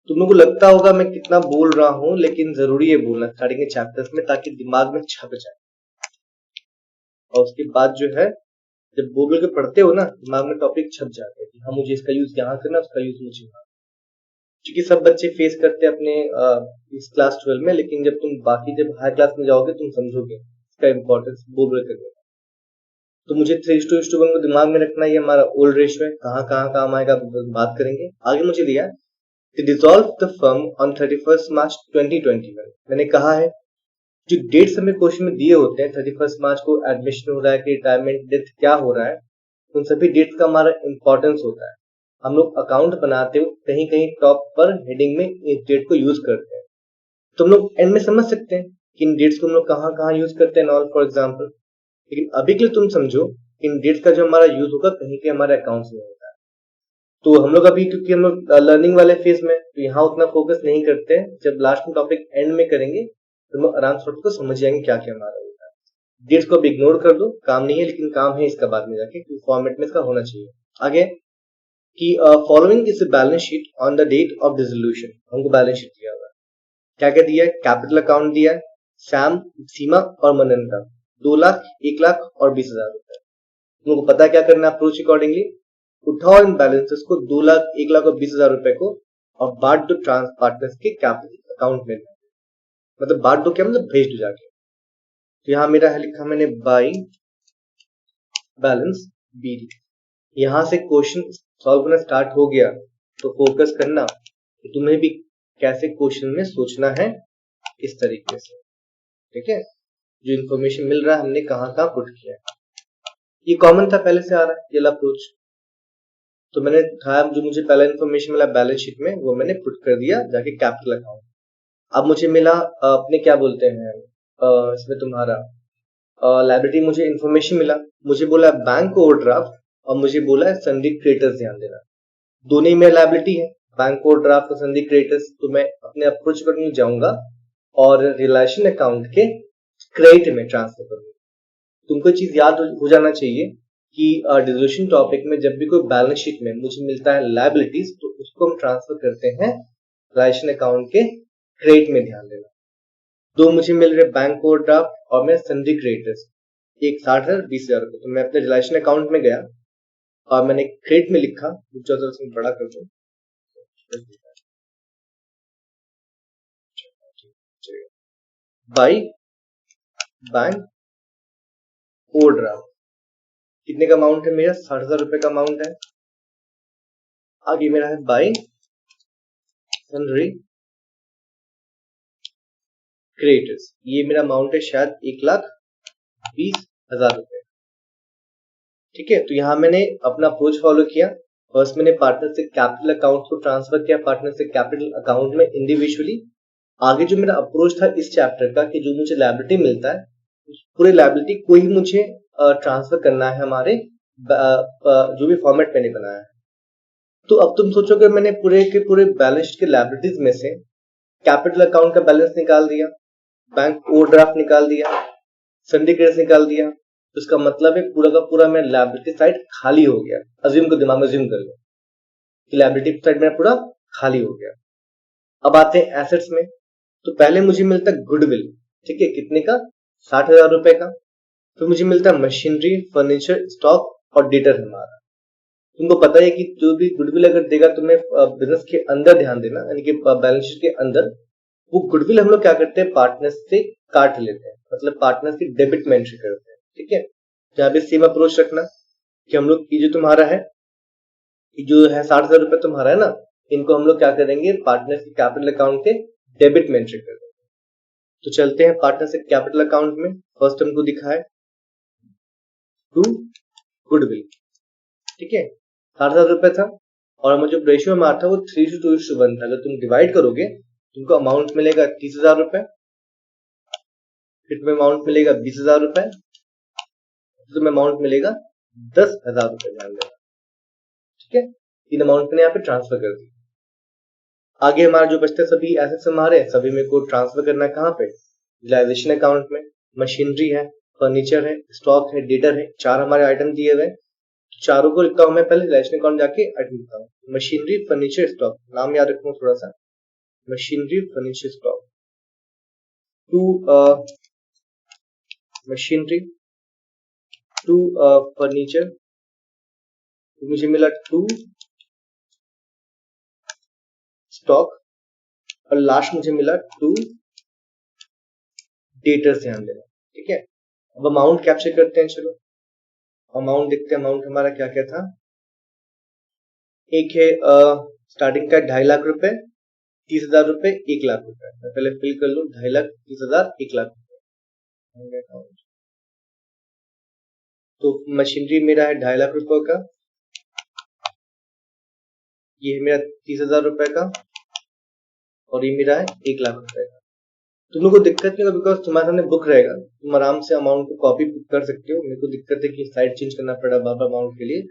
तुम लोगों को लगता होगा मैं कितना बोल रहा हूं, लेकिन जरूरी है बोलना स्टार्टिंग के चैप्टर्स में, ताकि दिमाग में छप जाए। और उसके बाद जो है, जब बोल के पढ़ते हो ना, दिमाग में टॉपिक छप जाते हैं कि हाँ मुझे इसका यूज यहाँ करना, उसका यूज मुझे यहाँ। क्योंकि सब बच्चे फेस करते हैं अपने इस क्लास 12 में, लेकिन जब तुम बाकी जब हाई क्लास में जाओगे तुम समझोगे इसका इम्पोर्टेंस बोल करने। तो मुझे 3:1 को दिमाग में रखना, ये हमारा ओल्ड रेशियो है, कहाँ कहाँ काम आएगा बात करेंगे आगे। मुझे दिया डिसॉल्व द फर्म ऑन 31 मार्च 2021। मैंने कहा है जो डेट्स हमें क्वेश्चन में दिए होते हैं, 31 मार्च को एडमिशन हो रहा है कि रिटायरमेंट, डेथ क्या हो रहा है, उन सभी डेट्स का हमारा इंपॉर्टेंस होता है। हम लोग अकाउंट बनाते हो कहीं कहीं टॉप पर हेडिंग में इस डेट को यूज करते हैं। तुम लोग एंड में समझ सकते हैं कि इन डेट्स को हम लोग कहाँ कहाँ यूज करते हैं, ऑल फॉर एग्जाम्पल। लेकिन अभी के लिए तुम समझो इन डेट्स का जो हमारा यूज होगा कहीं के हमारे अकाउंट्स में होता है। तो हम लोग अभी, क्योंकि हम लोग लर्निंग वाले फेज में, तो यहाँ उतना फोकस नहीं करते हैं। जब लास्ट में टॉपिक एंड में करेंगे तो हम लोग आराम से टॉपिक को समझ जाएंगे क्या क्या हमारा होता है। डेट्स को अब इग्नोर कर दो, काम नहीं है, लेकिन काम है इसका बाद में जाके, फॉर्मेट में इसका होना चाहिए। आगे कि following is balance sheet on the date of dissolution. हमको बैलेंस शीट दिया हुआ है, क्या क्या दिया है? कैपिटल अकाउंट दिया है सैम, सीमा और मनन का, 2 लाख, 1 लाख और 20,000 रुपए। तुम लोग को पता है क्या करना है अप्रोच अकॉर्डिंगली। उठाओ इन बैलेंसेस को, 2 लाख, 1 लाख और 20,000 रुपए को, और बांट दो ट्रांस पार्टनर्स के कैपिटल अकाउंट में। मतलब बांट दो क्या मतलब, भेज दो जाके। तो यहाँ मेरा है लिखा मैंने बाई बैलेंस बीडी। यहां से क्वेश्चन सॉल्व करना स्टार्ट हो गया, तो फोकस करना कि तुम्हें भी कैसे क्वेश्चन में सोचना है, इस तरीके से। ठीक है, जो इन्फॉर्मेशन मिल रहा है हमने कहाँ कहाँ पुट किया है, ये कॉमन था, पहले से आ रहा है ये अप्रोच। तो मैंने उठाया जो मुझे पहला इन्फॉर्मेशन मिला बैलेंस शीट में, वो मैंने पुट कर दिया जाके कैपिटल अकाउंट। अब मुझे मिला अपने क्या बोलते हैं इसमें तुम्हारा लाइबिलिटी, मुझे इन्फॉर्मेशन मिला, मुझे बोला बैंक ओवरड्राफ्ट और मुझे बोला है सन्डी क्रेडिटर्स। ध्यान देना, दोनों ही में लाइबिलिटी है, बैंक ओवरड्राफ्ट और सन्डी क्रेडिटर्स। तो मैं अपने अप्रोच पर नहीं जाऊंगा और रिलेशन अकाउंट के क्रेडिट में ट्रांसफर करूंगा। तुमको चीज याद हो जाना चाहिए कि डिसोल्यूशन टॉपिक में जब भी कोई बैलेंस शीट में मुझे मिलता है लायबिलिटीज, तो उसको हम ट्रांसफर करते हैं रिलेशन अकाउंट के क्रेडिट में। ध्यान देना, दो मुझे मिल रहे बैंक ओवरड्राफ्ट और मैं सन्डी क्रेडिटर्स, एक 60,000, 20,000 रुपए। तो मैं अपने रिलेशन अकाउंट में गया और मैंने क्रेडिट में लिखा, बड़ा कर दो, बाई बैंक ओवरड्राफ्ट। कितने का अमाउंट है मेरा? 60,000 रुपए का अमाउंट है। आगे मेरा है बाई सन्ड्री क्रेडिटर्स, ये मेरा अमाउंट है शायद 1,20,000 रुपए। ठीक है, तो यहां मैंने अपना अप्रोच फॉलो किया फर्स्ट मैंने पार्टनर से कैपिटल अकाउंट को ट्रांसफर किया पार्टनर से कैपिटल अकाउंट में इंडिविजुअली। आगे जो मेरा अप्रोच था इस चैप्टर का कि जो मुझे लायबिलिटी मिलता है पूरे लायबिलिटी को ही मुझे ट्रांसफर करना है हमारे जो भी फॉर्मेट मैंने बनाया है। तो अब तुम सोचो कि मैंने पूरे के पूरे बैलेंस शीट के लायबिलिटीज में से कैपिटल अकाउंट का बैलेंस निकाल दिया, बैंक ओवरड्राफ्ट निकाल दिया, सन्डी क्रेडिट्स निकाल दिया, तो इसका मतलब है पूरा का पूरा मेरा लायबिलिटी साइड खाली हो गया। अज्यूम को दिमाग में अज्यूम कर लो कि लायबिलिटी साइड मेरा पूरा खाली हो गया। अब आते हैं एसेट्स में। तो पहले मुझे मिलता गुडविल, ठीक है, कितने का? 60,000 रुपए का। फिर मुझे मिलता मशीनरी, फर्नीचर, स्टॉक और डेटर हमारा। तुमको पता है कि जो भी गुडविल अगर देगा तुम्हें बिजनेस के अंदर ध्यान देना, यानी कि बैलेंस शीट के अंदर वो गुडविल हम लोग क्या करते हैं पार्टनर्स से काट लेते हैं, मतलब पार्टनर्स की डेबिट में एंट्री करते हैं, ठीक है। जहां भी सेम अप्रोच रखना कि हम लोग ये जो तुम्हारा है जो है 60,000 रुपए तुम्हारा है ना, इनको हम लोग क्या करेंगे पार्टनर्स के कैपिटल अकाउंट के डेबिट में एंट्री कर देंगे। तो चलते हैं पार्टनर से कैपिटल अकाउंट में। फर्स्ट हमको दिखा है टू गुडविल, ठीक है, 60,000 रुपए था और मुझे रेशियो में आता वो 3:2:1 था। अगर तुम डिवाइड करोगे तुमको अमाउंट मिलेगा 30,000 रुपए, फिर तुम्हें अमाउंट मिलेगा 20,000 रुपए, फिर तुम्हें अमाउंट मिलेगा 10,000 रुपए, ध्यान देना, ठीक है। तीन अमाउंट मैंने यहाँ पे ट्रांसफर कर दी। आगे हमारा जो बचते सभी एसेट्स हमारे सभी मेरे को ट्रांसफर करना है कहाँ पे? यूटिलाइजेशन अकाउंट में। मशीनरी है, फर्नीचर है, स्टॉक है, डेटर है, चार हमारे आइटम दिए हुए। चारों को लिखता हूं मैं पहले यूटिलाइजेशन अकाउंट जाके आइटम लिखता हूँ। मशीनरी, फर्नीचर, स्टॉक, नाम याद रखूंगा थोड़ा सा। Machinery, furniture, stock. To machinery, to furniture, मुझे मिला 2 स्टॉक और लास्ट मुझे मिला 2 डेटर्स, ध्यान देना, ठीक है। अब अमाउंट कैप्चर करते हैं, चलो अमाउंट देखते हैं। अमाउंट हमारा क्या क्या था? एक है स्टार्टिंग का 2.5 लाख रुपए, 30,000 रुपए, 1 लाख रुपए। मैं पहले फिल कर लूं, 2.5 लाख, 30,000, 1 लाख रुपए। तो मशीनरी मेरा है 2.5 लाख रुपए का, ये है मेरा 30,000 रुपए का और ये मेरा है 1 लाख रुपए का। तुम लोग को दिक्कत नहीं होगा बिकॉज तुम्हारे सामने बुक रहेगा, तुम आराम से अमाउंट को कॉपी कर सकते हो। मेरे को दिक्कत है कि साइड चेंज करना पड़ा बार बार अमाउंट के लिए।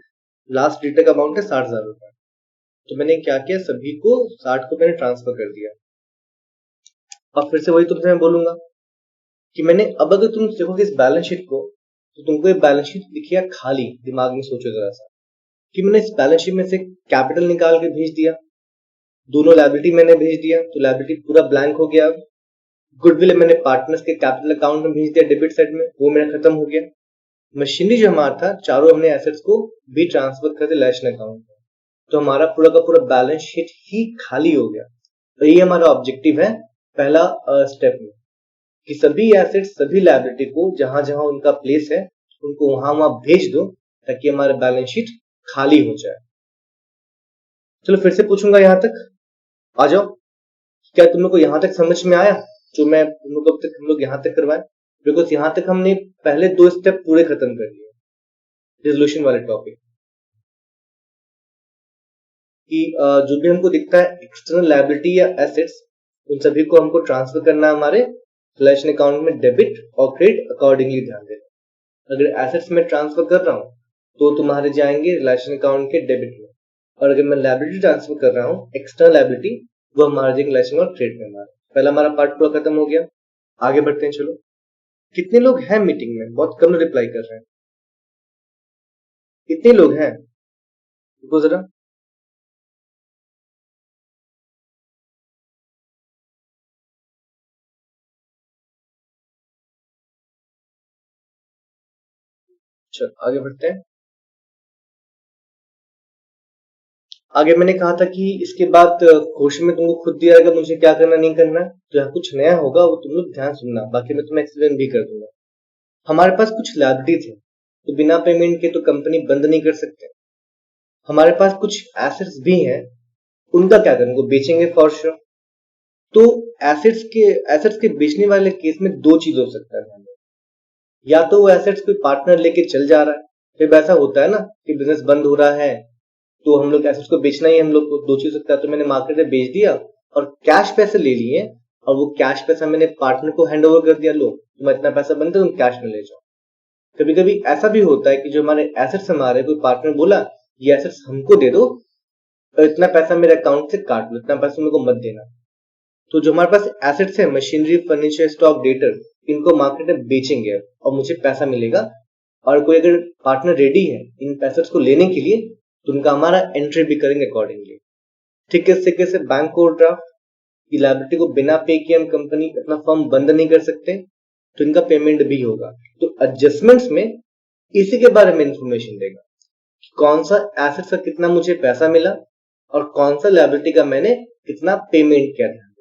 लास्ट डेटा का अमाउंट है 60,000 रुपए, तो मैंने क्या किया सभी को 60 को मैंने ट्रांसफर कर दिया। अब फिर से वही तुमसे मैं बोलूंगा कि मैंने अब अगर तुम देखोगे इस बैलेंस शीट को तो तुमको ये बैलेंस शीट दिखिए खाली, दिमाग में सोचो जरा सा कि मैंने इस बैलेंस शीट में से कैपिटल निकाल के भेज दिया, दोनों लायबिलिटी मैंने भेज दिया, तो लायबिलिटी पूरा ब्लैंक हो गया। गुडविल मैंने पार्टनर्स के कैपिटल अकाउंट में भेज दिया डेबिट साइड में, वो मेरा खत्म हो गया। मशीनरी जो हमारा था चारों हमने एसेट्स को भी ट्रांसफर कर दिया लाइसेंस अकाउंट में, तो हमारा पूरा का पूरा बैलेंस शीट ही खाली हो गया। तो ये हमारा ऑब्जेक्टिव है पहला स्टेप में कि सभी एसेट्स सभी लायबिलिटी को जहां जहां उनका प्लेस है उनको वहां वहां भेज दो ताकि हमारा बैलेंस शीट खाली हो जाए। चलो फिर से पूछूंगा, यहां तक आ जाओ। क्या तुम लोग को यहां तक समझ में आया जो मैं तुम लोग अब तक हम लोग यहां तक करवाए? बिकॉज यहां तक हमने पहले 2 स्टेप पूरे खत्म कर लिए रिजोल्यूशन वाले टॉपिक कि जो भी हमको दिखता है एक्सटर्नल लायबिलिटी या एसेट्स उन सभी को हमको ट्रांसफर करना है हमारे रिलेशन अकाउंट में डेबिट और क्रेडिट अकॉर्डिंगली, ध्यान देना। अगर एसेट्स में ट्रांसफर कर रहा हूं तो तुम्हारे जाएंगे रिलेशन अकाउंट के डेबिट में, और अगर मैं लायबिलिटी ट्रांसफर कर रहा हूँ एक्सटर्नल लायबिलिटी वो हमारे जाएंगे रिलेशन और क्रेडिट में। हमारा पहला हमारा पार्ट पूरा खत्म हो गया। आगे बढ़ते हैं, चलो। कितने लोग हैं मीटिंग में? बहुत कम रिप्लाई कर रहे हैं। कितने लोग हैं देखो जरा। चलो आगे बढ़ते हैं। आगे मैंने कहा था कि इसके बाद क्वेश्चन में तुमको खुद दिया रहेगा मुझे क्या करना नहीं करना है, तो यहाँ कुछ नया होगा वो तुम लोग ध्यान सुनना, बाकी मैं तुम्हें एक्सप्लेन भी कर दूंगा। हमारे पास कुछ लायबिलिटी थे तो बिना पेमेंट के तो कंपनी बंद नहीं कर सकते। हमारे पास कुछ एसेट्स भी हैं, उनका क्या करेंगे? बेचेंगे फॉर श्योर। तो एसेट्स के बेचने वाले केस में दो चीज हो सकता है, या तो वो एसेट्स कोई पार्टनर लेके चल जा रहा है, फिर ऐसा होता है ना कि बिजनेस बंद हो रहा है तो हम लोग एसेट्स को बेचना ही हम लोग को दो चीज सकता है, तो मैंने मार्केट में बेच दिया और कैश पैसे ले लिए और वो कैश पैसा मैंने पार्टनर को हैंड ओवर कर दिया, लो तुम इतना पैसा बनता है तुम कैश में ले जाओ। कभी कभी ऐसा भी होता है कि जो हमारे एसेट्स हमारे कोई पार्टनर बोला ये एसेट्स हमको दे दो और इतना पैसा मेरे अकाउंट से काट लो, इतना पैसा मेरे को मत देना। तो जो हमारे पास एसेट्स है, मशीनरी, फर्नीचर, स्टॉक, डेटर, इनको मार्केट में बेचेंगे और मुझे पैसा मिलेगा। और कोई अगर पार्टनर रेडी है इन एसेट्स को लेने के लिए तो उनका हमारा एंट्री भी करेंगे अकॉर्डिंगली। ठीक है, इस तरीके से बैंक ओवरड्राफ्ट की लायबिलिटी को बिना पे किए हम कंपनी अपना फर्म बंद नहीं कर सकते, तो इनका पेमेंट भी होगा। तो एडजस्टमेंट्स में इसी के बारे में इंफॉर्मेशन देगा, कौन सा एसेट का कितना मुझे पैसा मिला और कौन सा लायबिलिटी का मैंने कितना पेमेंट किया था,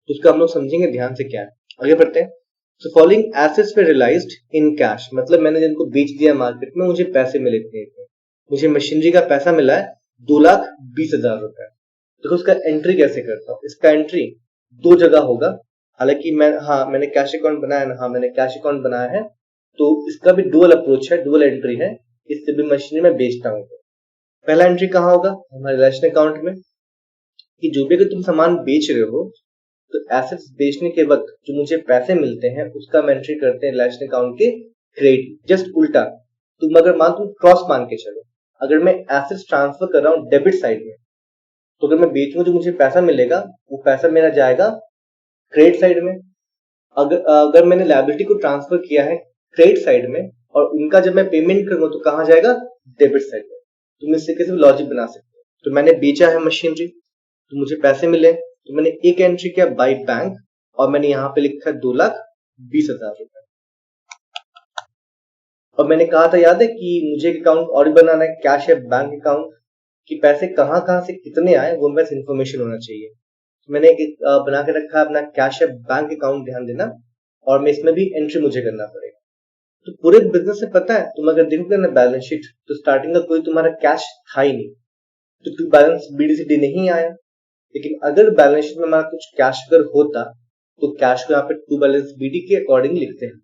तो उसका हम लोग समझेंगे ध्यान से क्या है। आगे बढ़ते हैं। So following assets were realized in cash, मतलब मैंने जिनको बेच दिया मार्केट में, मुझे पैसे मिले थे। मुझे मशीनरी का पैसा मिला है 2,20,000 रुपए। देखो उसका एंट्री कैसे करता हूँ। इसका एंट्री दो जगह होगा, हालांकि मैंने कैश अकाउंट बनाया ना, मैंने कैश अकाउंट बनाया है, तो इसका भी डुअल अप्रोच है, डुअल एंट्री है। इससे भी मशीनरी में बेचता हूँ। पहला एंट्री कहाँ होगा, हमारे रिलेशन अकाउंट में, कि जो भी अगर तुम सामान बेच रहे हो तो एसेट्स बेचने के वक्त जो मुझे पैसे मिलते हैं उसका हम एंट्री करते हैं रिलेशन अकाउंट के क्रेडिट। जस्ट उल्टा, तुम क्रॉस मान के चलो, अगर मैं एसेट्स ट्रांसफर कर रहा हूँ डेबिट साइड में, तो अगर मैं बेचूंगा जो मुझे पैसा मिलेगा वो पैसा मेरा जाएगा क्रेडिट साइड में। अगर मैंने लायबिलिटी को ट्रांसफर किया है क्रेडिट साइड में और उनका जब मैं पेमेंट करूंगा तो कहाँ जाएगा, डेबिट साइड में। तुम इस तरीके से लॉजिक बना सकते हो। तो मैंने बेचा है मशीनरी, तो मुझे पैसे मिले, तो मैंने एक एंट्री किया बाय बैंक और मैंने यहाँ पे लिखा 2,20,000 रुपए। और मैंने कहा था, याद है कि मुझे एक अकाउंट और बनाना है, कैश है बैंक अकाउंट, कि पैसे कहाँ कहाँ से कितने आए वो मेरे पास इंफॉर्मेशन होना चाहिए। तो मैंने एक बना के रखा है अपना कैश है बैंक अकाउंट, ध्यान देना, और मैं इसमें भी एंट्री मुझे करना पड़ेगा। तो पूरे बिजनेस से पता है, तुम अगर देखोगे ना बैलेंस शीट, तो स्टार्टिंग का कोई तुम्हारा कैश था ही नहीं, तो टू बैलेंस BDCD नहीं आया। लेकिन अगर बैलेंस शीट में हमारा कुछ कैश अगर होता तो कैश को यहाँ पे टू बैलेंस BD के अकॉर्डिंग लिखते हैं,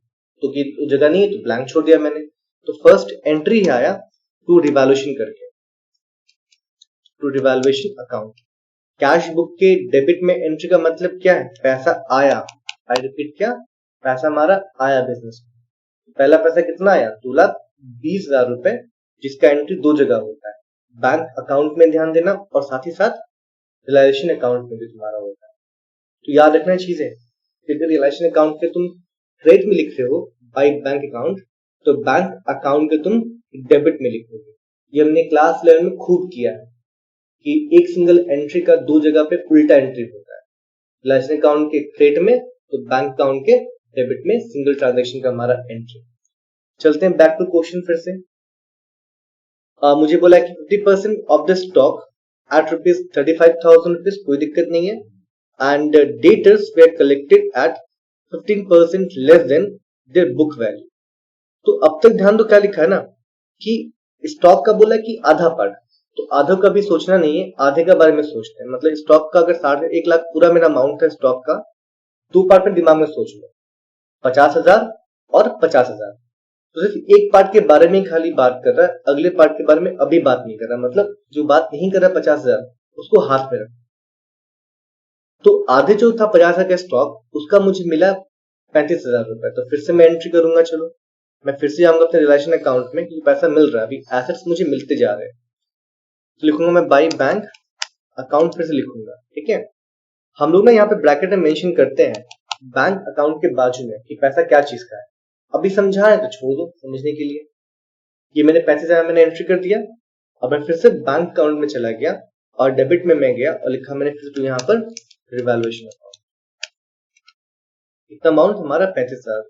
तो कि जगह नहीं है तो ब्लैंक छोड़ दिया मैंने। तो फर्स्ट एंट्री ही आया टू रिवैल्यूएशन करके, to revaluation account. Cash book के डेबिट में एंट्री का मतलब क्या है, पैसा आया। आई रिपीट, क्या पैसा हमारा आया बिजनेस में। पहला पैसा कितना आया, 2,20,000 रुपए, जिसका एंट्री दो जगह होता है, बैंक अकाउंट में ध्यान देना और साथ ही साथ रियलाइजेशन अकाउंट में भी तुम्हारा होता है। तो याद रखना चीजें, अगर रियलाइजेशन अकाउंट के तुम क्रेडिट में लिख रहे हो बाय बैंक अकाउंट, तो बैंक अकाउंट के तुम डेबिट में लिखोगे। ये हमने क्लास 11 में खूब किया है कि एक सिंगल एंट्री का दो जगह पे उल्टा एंट्री होता है, रियलाइजेशन अकाउंट के क्रेडिट में तो बैंक अकाउंट के डेबिट में सिंगल ट्रांजेक्शन का हमारा एंट्री। चलते हैं बैक टू क्वेश्चन फिर से। मुझे बोला कि 50% ऑफ द स्टॉक एट ₹35,000, कोई दिक्कत नहीं है, and debtors were collected at 15% less than their book value. तो अब तक ध्यान दो क्या लिखा है ना, कि स्टॉक का बोला कि आधा पार्ट, तो आधे का भी सोचना नहीं है, आधे का बारे में सोचते हैं। मतलब स्टॉक का अगर 1,50,000 पूरा मेरा अमाउंट है स्टॉक का, दो पार्ट में दिमाग में सोच लो, 50,000 और 50,000। तो सिर्फ एक पार्ट के बारे में खाली बात कर रहा है, अगले पार्ट के बारे में अभी बात नहीं कर रहा। मतलब जो बात नहीं कर रहा 50,000 उसको हाथ में रख। तो आधे जो था 50,000 का स्टॉक, उसका मुझे मिला 35,000 रुपए। तो फिर से मैं एंट्री करूंगा, चलो मैं फिर से जाऊंगा अपने रिलेशन अकाउंट में, क्योंकि पैसा मिल रहा है, अभी एसेट्स मुझे मिलते जा रहे हैं। तो लिखूंगा मैं बाई बैंक अकाउंट, फिर से लिखूंगा, ठीक है। हम लोग ना यहाँ पे ब्रैकेट में मेंशन करते हैं बैंक अकाउंट के बाजू में कि पैसा क्या चीज का है। अभी समझा है तो छोड़ दो समझने के लिए। ये मैंने पैसे जरा मैंने एंट्री कर दिया, अब मैं फिर से बैंक अकाउंट में चला गया और डेबिट में मैं गया और लिखा मैंने फिर से यहाँ पर रिवैल्यूएशन अकाउंट। इतना अमाउंट हमारा 35,000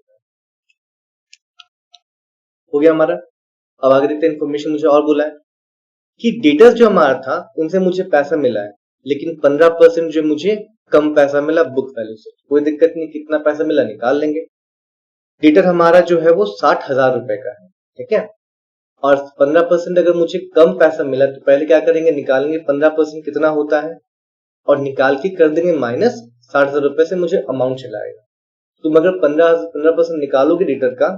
हो गया हमारा। अब आगे देखते हैं, इन्फॉर्मेशन मुझे और बोला है कि डेटर्स जो हमारा था उनसे मुझे पैसा मिला है, लेकिन 15% जो मुझे कम पैसा मिला बुक वैल्यू से। कोई दिक्कत नहीं, कितना पैसा मिला निकाल लेंगे। डेटर हमारा जो है वो 60,000 रुपए का है, ठीक है। और 15% अगर मुझे कम पैसा मिला तो पहले क्या करेंगे, निकालेंगे 15% कितना होता है और निकाल के कर देंगे माइनस 60,000 रुपए से मुझे अमाउंट चला आएगा। तुम अगर 15% निकालोगे डेटर का,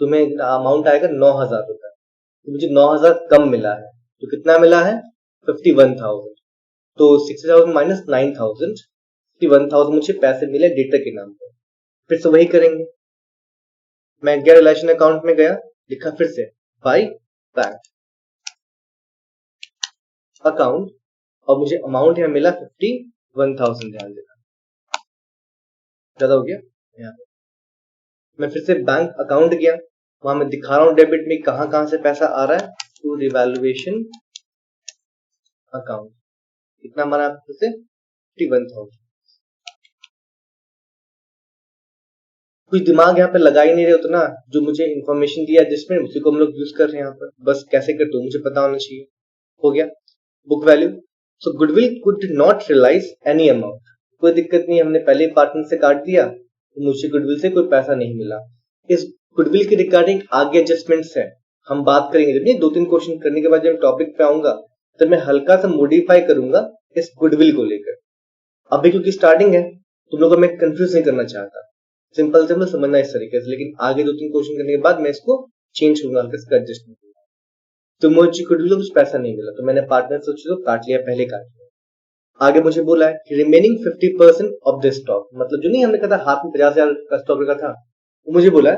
तुम्हें अमाउंट आएगा 9,000 रुपए। तो मुझे 9,000 कम मिला है, तो कितना मिला है 51,000। तो 60,000 माइनस 9,000, 51,000 मुझे पैसे मिले डेटर के नाम पर। फिर से वही करेंगे, मैं गया रिलेशन अकाउंट में गया, लिखा फिर से बाय बैंक अकाउंट, और मुझे अमाउंट यहाँ मिला 51,000। ध्यान देना ज्यादा हो गया। यहाँ मैं फिर से बैंक अकाउंट गया, वहां मैं दिखा रहा हूँ डेबिट में कहां कहां से पैसा आ रहा है, टू रिवैल्यूएशन अकाउंट। कितना हमारा फिर से 51,000। कुछ दिमाग यहाँ पे लगा ही नहीं रहे उतना, जो मुझे इन्फॉर्मेशन दिया जिसमें उसी को हम लोग यूज कर रहे हैं यहाँ पर। बस कैसे करते हो मुझे पता होना चाहिए। हो गया book value. So goodwill could not realise any amount, कोई दिक्कत नहीं, हमने पहले पार्टनर से काट दिया तो मुझे गुडविल से कोई पैसा नहीं मिला। इस गुडविल के रिगार्डिंग आगे एडजस्टमेंट्स है, हम बात करेंगे। जब नहीं 2-3 क्वेश्चन करने के बाद जब टॉपिक पे आऊंगा तो मैं हल्का सा मॉडिफाई करूंगा इस गुडविल को लेकर। अभी क्योंकि स्टार्टिंग है, तुम लोगों को मैं कंफ्यूज नहीं करना चाहता, सिंपल सिंपल समझना इस तरीके से। लेकिन आगे 2-3 क्वेश्चन करने के बाद मैं इसको चेंज करूंगा, इसका एडजस्टमेंट करूंगा। तो मुझे कुछ पैसा नहीं मिला, तो मैंने पार्टनर से उसको काट लिया, पहले काट लिया। आगे मुझे बोला है कि रिमेनिंग 50% ऑफ द स्टॉक, मतलब जो नहीं हमने कहा था हाथ में 50,000 का स्टॉक रखा था, वो मुझे बोला है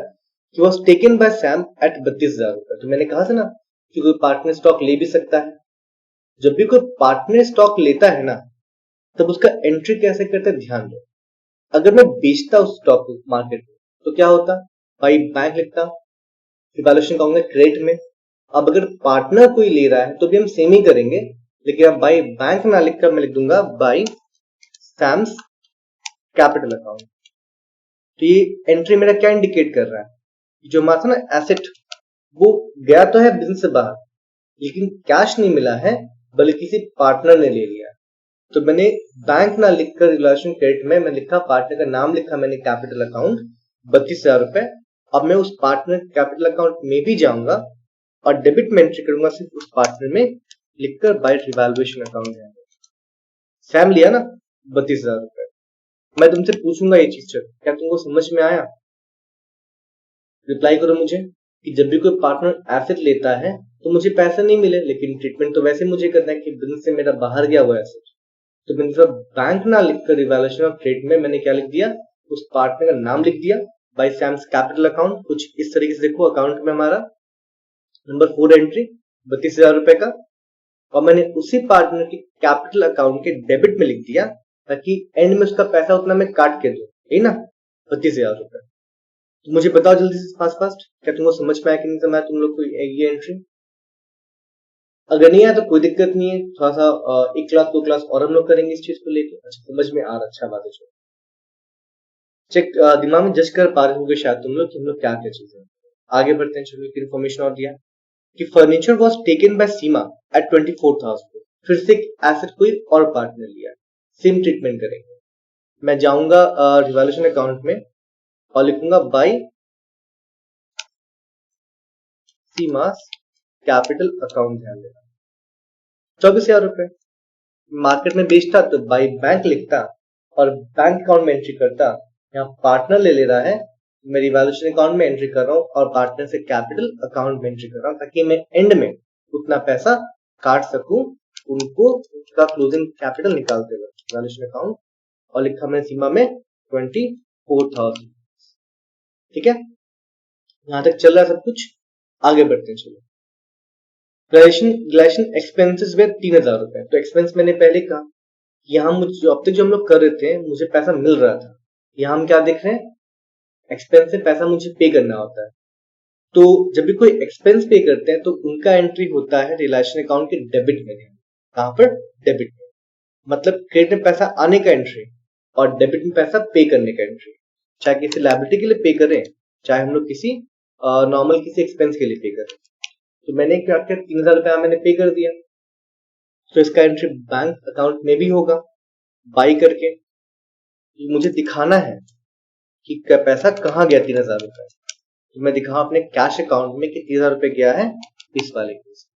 कि was taken by Sam at 32,000 रुपए। तो मैंने कहा था ना कि कोई पार्टनर स्टॉक ले भी सकता है। जब भी कोई पार्टनर स्टॉक लेता है ना, तब उसका एंट्री कैसे करते हैं ध्यान दो। अगर मैं बेचता उस स्टॉक को मार्केट में तो क्या होता, भाई बैंक लिखता, रिवैल्यूएशन कहूंगा क्रेडिट में। अब अगर पार्टनर कोई ले रहा है तो भी हम सेम ही करेंगे, लेकिन अब बाई बैंक ना लिखकर मैं लिख दूंगा बाई सैम्स कैपिटल अकाउंट। तो ये एंट्री मेरा क्या इंडिकेट कर रहा है, जो हमारा था ना एसेट, वो गया तो है बिजनेस से बाहर, लेकिन कैश नहीं मिला है, बल्कि किसी पार्टनर ने ले लिया। तो मैंने बैंक ना लिखकर रिलेशन क्रेडिट में मैं लिखा, पार्टनर का नाम लिखा मैंने कैपिटल अकाउंट 32,000 रुपए। अब मैं उस पार्टनर कैपिटल अकाउंट में भी जाऊंगा और डेबिट में एंट्री करूंगा सिर्फ उस पार्टनर में लिखकर बाय रिवैल्यूएशन अकाउंट है। सैम लिया ना 32,000 रुपए। मैं तुमसे पूछूंगा ये चीज, क्या तुमको समझ में आया? रिप्लाई करो मुझे कि जब भी कोई पार्टनर एसेट लेता है तो मुझे पैसे नहीं मिले, लेकिन ट्रीटमेंट तो वैसे मुझे करना है कि बिजनेस से मेरा बाहर गया हुआ एसेट। तो मैंने सब बैंक ना लिखकर रिवैल्यूएशन ऑफ ट्रेड में मैंने क्या लिख दिया, उस पार्टनर का नाम लिख दिया बाय सैम्स कैपिटल अकाउंट। कुछ इस तरीके से देखो, अकाउंट में हमारा नंबर 4 एंट्री 32,000 रुपए का, और मैंने उसी पार्टनर के कैपिटल अकाउंट के डेबिट में लिख दिया ताकि एंड में उसका पैसा उतना मैं काट के दूं, यही ना 32,000 रुपए। तो मुझे बताओ जल्दी से फास्ट फास्ट, क्या तुमको समझ में आया कि नहीं समझ आया तुम लोग को ये एंट्री? अगर नहीं आया तो कोई दिक्कत नहीं है, थोड़ा सा 1 क्लास 2 क्लास और हम लोग करेंगे इस चीज को लेके। अच्छा समझ में आ रहा, अच्छा बात है। चेक दिमाग में जज कर पा रहे होंगे शायद तुम लोग कि हम लोग क्या क्या चीजें। आगे बढ़ते हैं, चलो एक इन्फॉर्मेशन और दिया कि furniture was taken by Seema at 24,000। फिर से एसेट कोई और पार्टनर लिया, सेम ट्रीटमेंट करेंगे। मैं जाऊंगा रिवैल्यूएशन अकाउंट में और लिखूंगा बाय सीमास कैपिटल अकाउंट। ध्यान देना 24,000 रुपए मार्केट में बेचता तो बाय बैंक लिखता और बैंक अकाउंट में एंट्री करता। यहाँ पार्टनर ले रहा है, मैं रिवैल्यूएशन अकाउंट में एंट्री कर रहा हूँ और पार्टनर से कैपिटल अकाउंट में एंट्री कर रहा हूँ ताकि मैं एंड में उतना पैसा काट सकूं उनको, उसका क्लोजिंग कैपिटल निकालते हुए रिवैल्यूएशन अकाउंट। और लिखा मैंने सीमा में 24,000। ठीक है, यहां तक चल रहा है सब कुछ। आगे बढ़ते हैं, चलो। रिलेशन एक्सपेंसेस वे 3,000 रुपए। तो एक्सपेंस मैंने पहले कहा, यहाँ मुझे अब तक जो हम लोग कर रहे थे मुझे पैसा मिल रहा था, यहाँ हम क्या देख रहे हैं, एक्सपेंस से पैसा मुझे पे करना होता है। तो जब भी कोई एक्सपेंस पे करते हैं तो उनका एंट्री होता है रिलेशन अकाउंट के डेबिट में। कहां पर? डेबिट में, मतलब क्रेडिट में पैसा आने का एंट्री और डेबिट में पैसा पे करने का एंट्री। चाहे किसी लायबिलिटी के लिए पे करें, चाहे हम लोग किसी नॉर्मल किसी एक्सपेंस के लिए पे करें। तो मैंने क्या किया, 3,000 रुपया मैंने पे कर दिया, तो इसका एंट्री बैंक अकाउंट में भी होगा बाई करके। मुझे दिखाना है कि पैसा कहाँ गया 3,000 रुपए, तो मैं दिखा अपने कैश अकाउंट में कि 3,000 रुपए गया है इस वाले केस।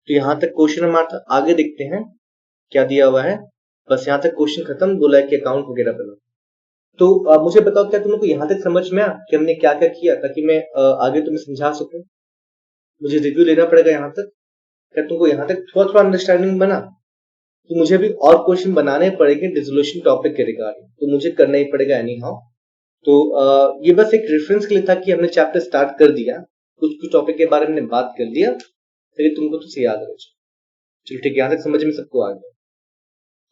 तो यहां तक क्वेश्चन हमारा। आगे देखते हैं क्या दिया हुआ है। बस यहां तक क्वेश्चन खत्म, बोला है कि अकाउंट वगैरह बना। तो मुझे बताओ क्या तुम लोग को यहां तक समझ में आया कि हमने क्या क्या किया, ताकि मैं आगे तुम्हें समझा सकूं। मुझे रिव्यू लेना पड़ेगा यहां तक। क्या तुमको यहाँ तक थोड़ा थोड़ा अंडरस्टैंडिंग बना? तो मुझे भी और क्वेश्चन बनाने पड़ेंगे डिसोल्यूशन टॉपिक के रिगार्डिंग, तो मुझे करना ही पड़ेगा एनी हाउ। तो ये बस एक रेफरेंस के लिए था कि हमने चैप्टर स्टार्ट कर दिया, कुछ कुछ टॉपिक के बारे में बात कर दिया, ताकि तुमको तो से याद रहे। चलो ठीक है, यहाँ तक समझ में सबको आ गया।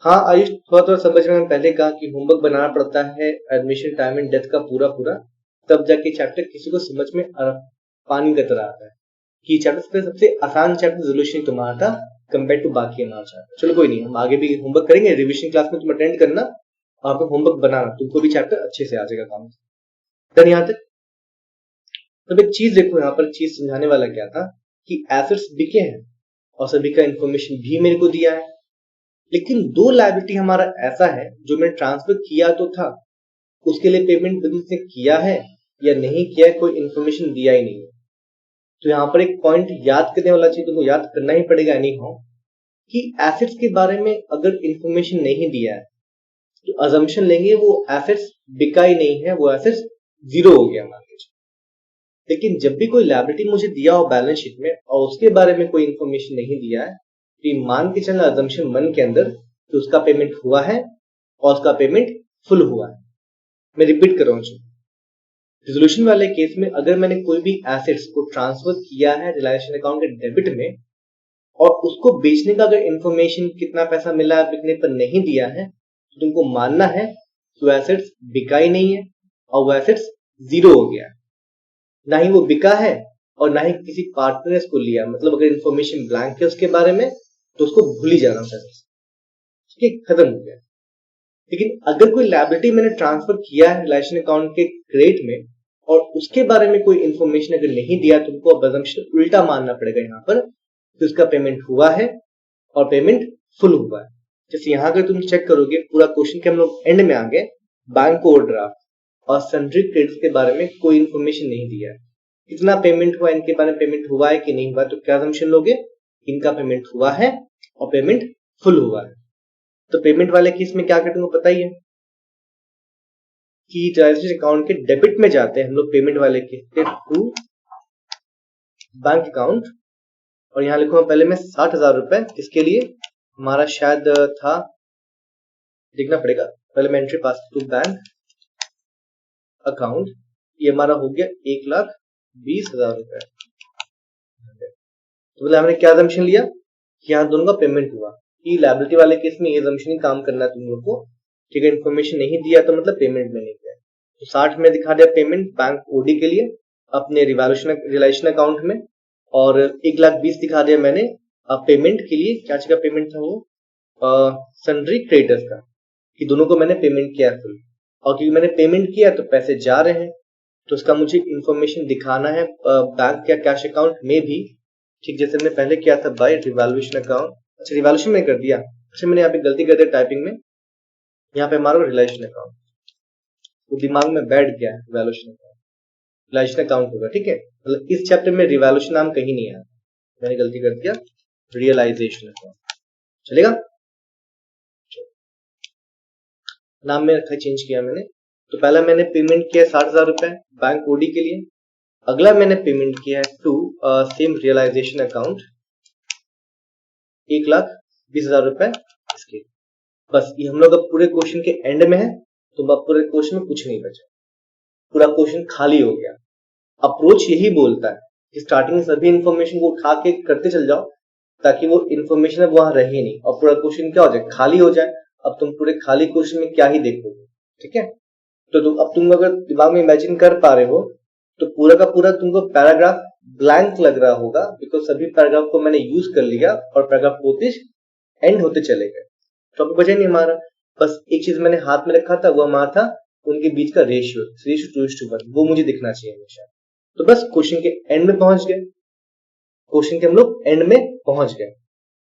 हाँ आयुष, थोड़ा थोड़ा समझ में मैंने पहले कहा कि होमवर्क बनाना पड़ता है एडमिशन टाइम एंड डेथ का पूरा पूरा, तब जाके चैप्टर किसी को समझ में पानी की तरह आता है कि चैप्टर सबसे आसान चैप्टर रिजोल्यूशन तुम्हारा था कंपेयर टू बाकी हमारा चैप्टर। चलो कोई नहीं, हम आगे भी होमवर्क करेंगे, रिविजन क्लास में तुम अटेंड करना, वहां पे होमवर्क बनाना, तुमको भी चैप्टर अच्छे से आ जाएगा काम। डन यहाँ तक? तब एक चीज देखो, यहाँ पर चीज समझाने वाला क्या था कि एसेट्स बिके हैं और सभी का इंफॉर्मेशन भी मेरे को दिया है, लेकिन दो लायबिलिटी हमारा ऐसा है जो मैंने ट्रांसफर किया तो था, उसके लिए पेमेंट बिजनेस ने किया है या नहीं किया है, कोई इंफॉर्मेशन दिया ही नहीं है। तो यहाँ पर एक पॉइंट याद करने वाला चीज तुमको याद करना ही पड़ेगा एनी हाउ, कि एसेट्स के बारे में अगर इंफॉर्मेशन नहीं दिया है तो अजम्पशन लेंगे वो एसेट्स बिका ही नहीं है, वो एसेट्स जीरो हो गया मान लीजिए। लेकिन जब भी कोई लायबिलिटी मुझे दिया हो बैलेंस शीट में और उसके बारे में कोई इंफॉर्मेशन नहीं दिया है, तो मान के चलना अजम्पशन 1 के अंदर कि उसका पेमेंट हुआ है और उसका पेमेंट फुल हुआ है। मैं रिपीट कर रहा हूँ, रिजोल्यूशन वाले केस में अगर मैंने कोई भी एसेट्स को ट्रांसफर किया है रिलायंस अकाउंट के डेबिट में और उसको बेचने का अगर इंफॉर्मेशन कितना पैसा मिला है बिकने पर नहीं दिया है, तो तुमको मानना है कि वो एसेट्स बिका ही नहीं है और वो एसेट्स जीरो हो गया, ना ही वो बिका है और ना ही किसी पार्टनर ने इसको लिया। मतलब अगर इंफॉर्मेशन ब्लैंक है उसके बारे में तो उसको भूल ही जाना चाहिए, ठीक है, खत्म हो गया। लेकिन अगर कोई लायबिलिटी मैंने ट्रांसफर किया है रिलेशन अकाउंट के क्रेडिट में और उसके बारे में कोई इंफॉर्मेशन अगर नहीं दिया, तुमको अब अजम्पशन उल्टा मानना पड़ेगा यहाँ पर कि उसका पेमेंट हुआ है और पेमेंट फुल हुआ है। जैसे यहाँ अगर तुम चेक करोगे पूरा क्वेश्चन के हम लोग एंड में आ गए, बैंक ओवरड्राफ्ट और सन्ड्री क्रेडिट्स के बारे में कोई इंफॉर्मेशन नहीं दिया है, कितना पेमेंट हुआ, इनके बारे में पेमेंट हुआ है कि नहीं हुआ, तो क्या अजम्पशन लोगे? इनका पेमेंट हुआ है और पेमेंट फुल हुआ है। तो पेमेंट वाले केस में क्या करेंगे पता ही है कि ट्रांजेक्शन अकाउंट के डेबिट में जाते हैं हम लोग पेमेंट वाले केस के टू बैंक अकाउंट, और यहाँ लिखूंगा पहले मैं 60,000 रुपए, इसके लिए हमारा शायद था, देखना पड़ेगा, पहले मैं entry pass to bank account, ये हमारा हो गया 1,20,000 रुपए। तो मतलब हमने क्या assumption लिया कि यहाँ दोनों का पेमेंट हुआ, कि लायबिलिटी वाले केस में ये assumption ही काम करना है तुम लोग को, ठीक है। इन्फॉर्मेशन नहीं दिया तो मतलब पेमेंट में नहीं गया। तो 60 में दिखा दिया पेमेंट बैंक ओडी के लिए अपने रिलेशन अकाउंट में, और 1,20,000 दिखा दिया मैंने पेमेंट के लिए, क्या चीज का पेमेंट था वो, सन्ड्री क्रेडिटर्स का, कि दोनों को मैंने पेमेंट किया फुल, और क्योंकि मैंने पेमेंट किया तो पैसे जा रहे हैं, तो उसका मुझे इंफॉर्मेशन दिखाना है बैंक या कैश अकाउंट में भी, ठीक जैसे मैंने पहले किया था बाय रिवैल्यूएशन अकाउंट। अच्छा रिवैल्यूएशन में कर दिया, अच्छा मैंने यहाँ पे गलती कर दिया टाइपिंग में, यहाँ पे हमारा रिलेशन अकाउंट तो दिमाग में बैठ गया है, रिवैल्यूएशन अकाउंट रिलेशन अकाउंट होगा, ठीक है। मतलब इस चैप्टर में रिवैल्यूएशन नाम कहीं नहीं आया, मैंने गलती कर दिया, रियलाइजेशन अकाउंट चलेगा, नाम में रखा चेंज किया मैंने। तो पहला मैंने पेमेंट किया 60,000 रुपए बैंक ओडी के लिए, अगला मैंने पेमेंट किया है टू सेम रियलाइजेशन अकाउंट 1,20,000 रुपए इसके। बस ये हम लोग अब पूरे क्वेश्चन के एंड में है, तो अब पूरे क्वेश्चन में कुछ नहीं बचा, पूरा क्वेश्चन खाली हो गया। अप्रोच यही बोलता है कि स्टार्टिंग में सभी इंफॉर्मेशन को उठा के करते चल जाओ ताकि वो इंफॉर्मेशन अब वहां रहे नहीं और पूरा क्वेश्चन क्या हो जाए, खाली हो जाए। अब तुम पूरे खाली क्वेश्चन में क्या ही देखोगे, ठीक है। तो अब तुम अगर दिमाग में इमेजिन कर पा रहे हो तो पूरा का पूरा तुमको पैराग्राफ ब्लैंक लग रहा होगा, बिकॉज सभी पैराग्राफ को मैंने यूज कर लिया और पैराग्राफ होते एंड होते चले गए, टॉपिक बचा नहीं हमारा। बस एक चीज मैंने हाथ में रखा था, वो हमारा था उनके बीच का रेशियो 3:1, वो मुझे दिखना चाहिए हमेशा। तो बस क्वेश्चन के एंड में पहुंच गए, क्वेश्चन के हम लोग एंड में पहुंच गए।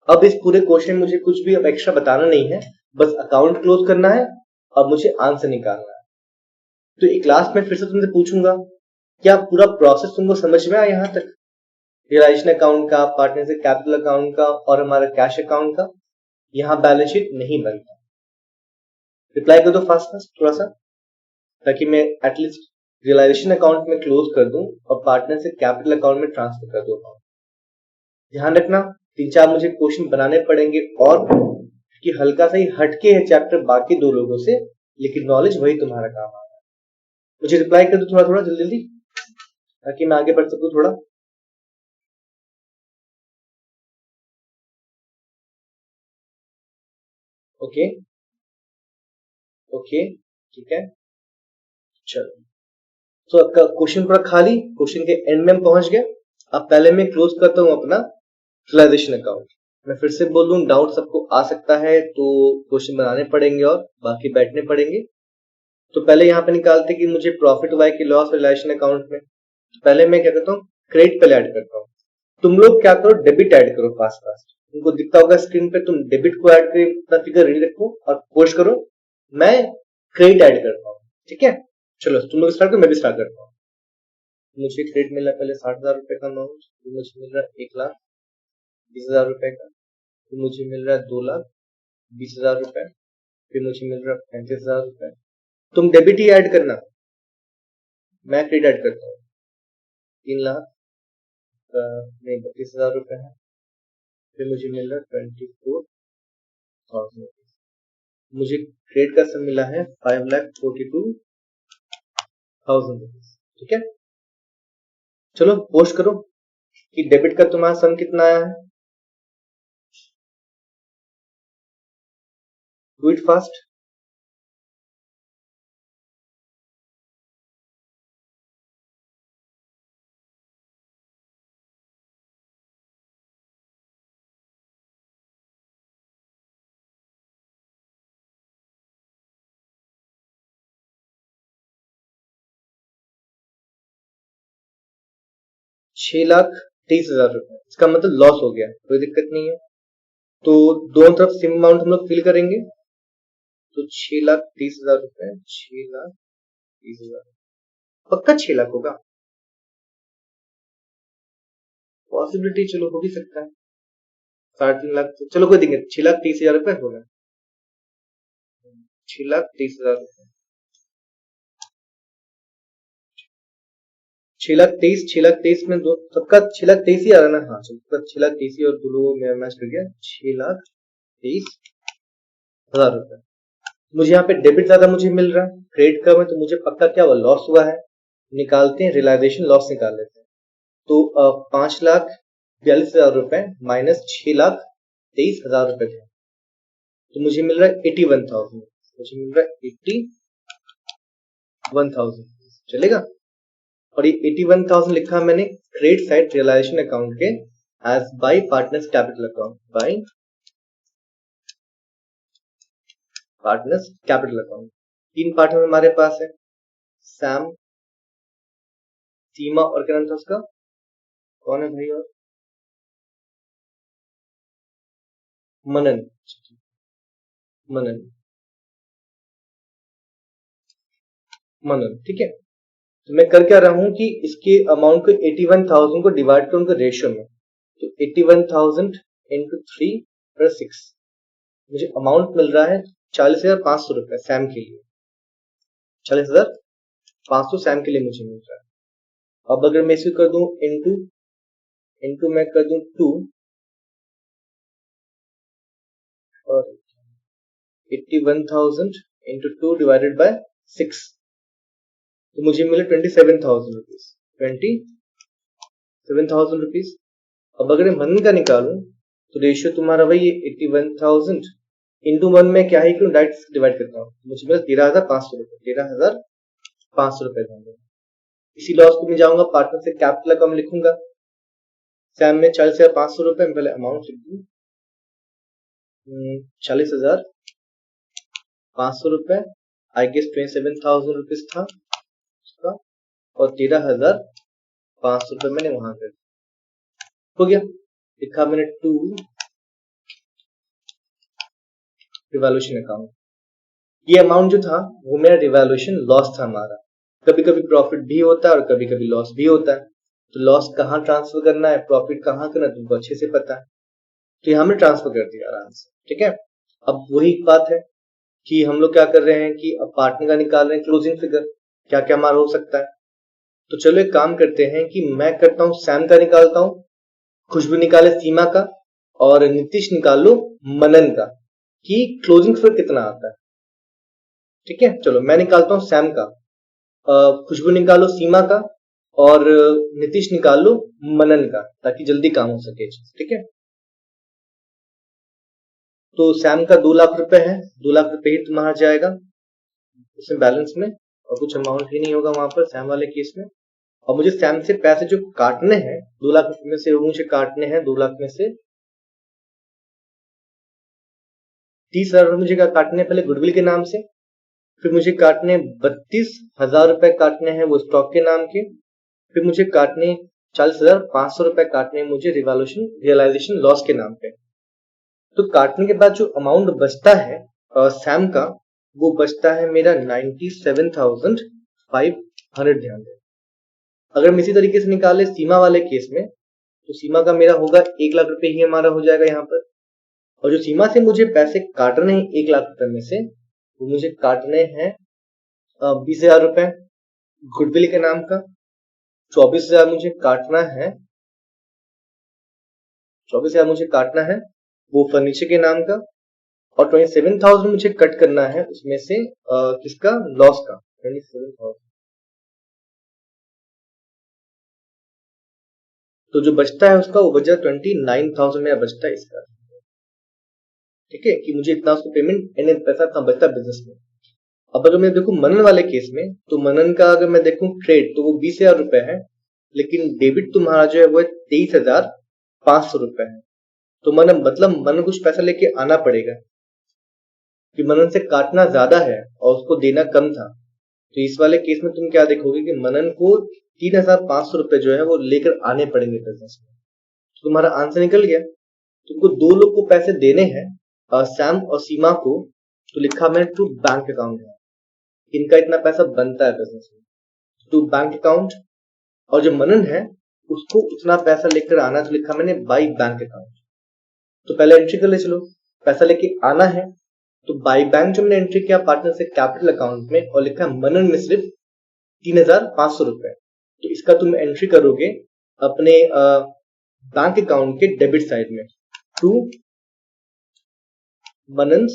अब इस पूरे क्वेश्चन में मुझे कुछ भी अब एक्स्ट्रा बताना नहीं है, बस अकाउंट क्लोज करना है, अब मुझे आंसर निकालना है। तो एक क्लास में फिर से तुमसे पूछूंगा, क्या पूरा प्रोसेस तुमको समझ में आया यहाँ तक, रियलाइजेशन अकाउंट का, पार्टनरशिप कैपिटल अकाउंट का और हमारा कैश अकाउंट का। यहाँ बैलेंस शीट नहीं बनता, रिप्लाई कर दो फास्ट फास्ट थोड़ा सा, ताकि मैं एटलीस्ट रियलाइजेशन अकाउंट में क्लोज कर दूं और पार्टनरशिप कैपिटल अकाउंट में ट्रांसफर कर दूं। ध्यान रखना तीन चार मुझे क्वेश्चन बनाने पड़ेंगे और कि हल्का सा ही हटके है चैप्टर बाकी दो लोगों से, लेकिन नॉलेज वही तुम्हारा काम आ रहा है। मुझे रिप्लाई कर दो थोड़ा थोड़ा जल्दी जल्दी ताकि मैं आगे बढ़ सकूं थोड़ा। ओके ओके ठीक है, चलो। तो क्वेश्चन पूरा खाली, क्वेश्चन के एंड में पहुंच गए। अब पहले मैं क्लोज करता हूं अपना रियलाइजेशन अकाउंट। मैं फिर से बोल दूं, डाउट सबको आ सकता है तो क्वेश्चन बनाने पड़ेंगे और बाकी बैठने पड़ेंगे। तो पहले यहाँ पे निकालते कि मुझे प्रॉफिट हुआ है कि लॉस रियलाइजेशन अकाउंट में। तो पहले मैं क्या करता हूँ, क्रेडिट पहले ऐड करता हूँ। तुम लोग क्या करो, डेबिट ऐड करो फास्ट फास्ट। तुमको दिखता होगा स्क्रीन पे, तुम डेबिट को ऐड करके अपना फिगर रेडी रखो और पोस्ट करो। मैं क्रेडिट ऐड करता हूँ, ठीक है। चलो तुम लोग स्टार्ट करो, मैं भी स्टार्ट करता हूँ। मुझे क्रेडिट मिला पहले 60,000 रुपए का अमाउंट, फिर मुझे मिल रहा है 1,20,000 रुपए का, फिर मुझे मिल रहा है 2,20,000 रुपए, फिर मुझे मिल रहा है 35,000 रुपए। तुम डेबिट ही ऐड करना, मैं क्रेडिट ऐड करता हूँ। 3,00,000 नहीं 32,000 रुपए है, फिर मुझे मिल रहा है 24,000। मुझे क्रेडिट का सम मिला है 5,42,000 रुपीज, ठीक है। चलो पोस्ट करो कि डेबिट का तुम्हारा सम कितना आया है। Do it fast. ₹6,30,000, इसका मतलब लॉस हो गया, कोई दिक्कत नहीं है। तो दोनों तरफ सेम अमाउंट हम लोग फिल करेंगे। तो 6,30,000 रुपए, 6,30,000 पक्का 6 लाख होगा। पॉसिबिलिटी चलो हो भी सकता है, 3.5 लाख। तो चलो कोई दिक्कत नहीं, 6,30,000 रुपए होगा। 6,30,000 रुपए, 6,23,000, 6,23,000 में दो सबका 6,23,000 ही आ रहा ना। हाँ चलो, सबका 6,23,000 और दो लोगों में मैच कर गया। 6,23,000 रुपए। मुझे यहाँ पे डेबिट ज्यादा मुझे मिल रहा है, क्रेडिट कम है, तो मुझे पक्का क्या हुआ, लॉस हुआ है। निकालते हैं रियलाइजेशन लॉस निकाल लेते हैं। तो 5,42,000 रुपए माइनस 6,23,000 रुपए थे, तो मुझे मिल रहा है 81,000। मुझे मिल रहा है 81,000, चलेगा। और ये 81,000 लिखा मैंने क्रेडिट साइड रियलाइजेशन अकाउंट के as by partners capital account, by partners capital account. तीन पार्टनर हमारे पास है, सैम, सीमा और क्या नाम था उसका, कौन है भाई, और मनन। मनन मनन ठीक है। तो मैं कर क्या रहा हूं कि इसके अमाउंट को 81,000 को डिवाइड करूं उनके रेशियो में। तो 81,000 इंटू 3/6 मुझे अमाउंट मिल रहा है 40,500 रुपए सैम के लिए। 40,500 सैम के लिए मुझे मिल रहा है। अब अगर मैं इसको कर दूं इंटू इंटू मैं कर दूं 2 और 81,000 इंटू 2 डिवाइडेड बाय 6, तो मुझे मिले 27,000 रुपीज। 27,000 रुपीज। अब अगर मैं मन का निकालूं तो रेशियो तुम्हारा वही है, 81,000 इंटू 1 में क्या है कि डायरेक्ट डिवाइड करता हूँ, मुझे मिला 13,500 रुपए। 13,500 रुपए होंगे। इसी लॉस को मैं जाऊंगा पार्टनर से कैपिटल अकाउंट लिखूंगा। सैम में 40,500 रुपए, मैं पहले अमाउंट लिख दूं 40,500 रुपए, आई गेस 27,000 रुपीज था उसका, और 13,500 रुपए मैंने वहां कर हो गया। लिखा मैंने 2 रिवॉल्यूशन अकाउंट। ये अमाउंट जो था वो मेरा रिवॉल्यूशन लॉस था हमारा। कभी कभी प्रॉफिट भी होता है और कभी कभी लॉस भी होता है। तो लॉस कहाँ ट्रांसफर करना है, प्रॉफिट कहाँ करना है, तुमको अच्छे से पता है। तो ये हमने ट्रांसफर कर दिया आराम से, ठीक है। अब वही बात है कि हम लोग क्या कर रहे हैं कि अब पार्टनर का निकाल रहे हैं क्लोजिंग फिगर, क्या क्या हमारा हो सकता है। तो चलो एक काम करते हैं कि मैं करता हूँ सैम का निकालता हूँ, खुशबू निकाले सीमा का, और नीतीश निकाल लो मनन का कि क्लोजिंग फिगर कितना आता है। ठीक है, चलो मैं निकालता हूँ सैम का, खुशबू निकालो सीमा का, और नीतीश निकाल लो मनन का, ताकि जल्दी काम हो सके। ठीक है, तो सैम का 2 लाख रुपए है, 2 लाख रुपए ही तुम्हारा जाएगा उसमें बैलेंस में, और कुछ अमाउंट ही नहीं होगा वहां पर सैम वाले केस में। और मुझे सैम से पैसे जो काटने हैं 2 लाख रुपए में से, वो मुझे काटने हैं 2 लाख में से 30,000 मुझे काटने पहले गुडविल के नाम से, फिर मुझे काटने 32,000 रुपए काटने हैं वो स्टॉक के नाम के, फिर मुझे काटने 40,500 रुपए काटने मुझे रियलाइजेशन लॉस के नाम पे। तो काटने के बाद जो अमाउंट बचता है सैम का, वो बचता है मेरा 97,500। ध्यान दें, अगर हम इसी तरीके से निकाले सीमा वाले केस में, तो सीमा का मेरा होगा 1 लाख रुपए ही हमारा हो जाएगा यहाँ पर। और जो सीमा से मुझे पैसे काटने हैं 1 लाख रुपए में से, वो मुझे काटने हैं 20,000 रुपए गुडविल के नाम का, 24,000 मुझे काटना है, 24,000 मुझे काटना है वो फर्नीचर के नाम का, और 27,000 मुझे कट करना है उसमें से किसका, लॉस का 27,000। तो जो बचता है उसका वो बचा 29,000 मेरा बचता है इसका। ठीक है, कि मुझे इतना उसको पेमेंट एंड पैसा इतना बचता है बिजनेस में। अब अगर मैं देखूं मनन वाले केस में, तो मनन का अगर मैं देखूं ट्रेड, तो वो 20,000 रुपए है, लेकिन डेबिट तुम्हारा जो है वो 23,500 रुपए है। तो मन कुछ पैसा लेके आना पड़ेगा, कि मनन से काटना ज्यादा है और उसको देना कम था। तो इस वाले केस में तुम क्या देखोगे कि मनन को 3,500 रुपए जो है वो लेकर आने पड़ेंगे बिजनेस में। तो तुम्हारा आंसर निकल गया। तुमको 2 लोग को पैसे देने हैं, सैम और सीमा को, तो लिखा मैंने टू बैंक अकाउंट है, इनका इतना पैसा बनता है बिजनेस में, टू बैंक अकाउंट। और जो मनन है उसको उतना पैसा लेकर आना, तो लिखा मैंने बाई बैंक अकाउंट। तो पहले एंट्री कर ले, चलो पैसा लेके आना है, तो बाई बैंक जो मैंने एंट्री किया पार्टनर से कैपिटल अकाउंट में, और लिखा मनन में सिर्फ 3,500 रुपए। तो इसका तुम एंट्री करोगे अपने बैंक अकाउंट के डेबिट साइड में, टू मनन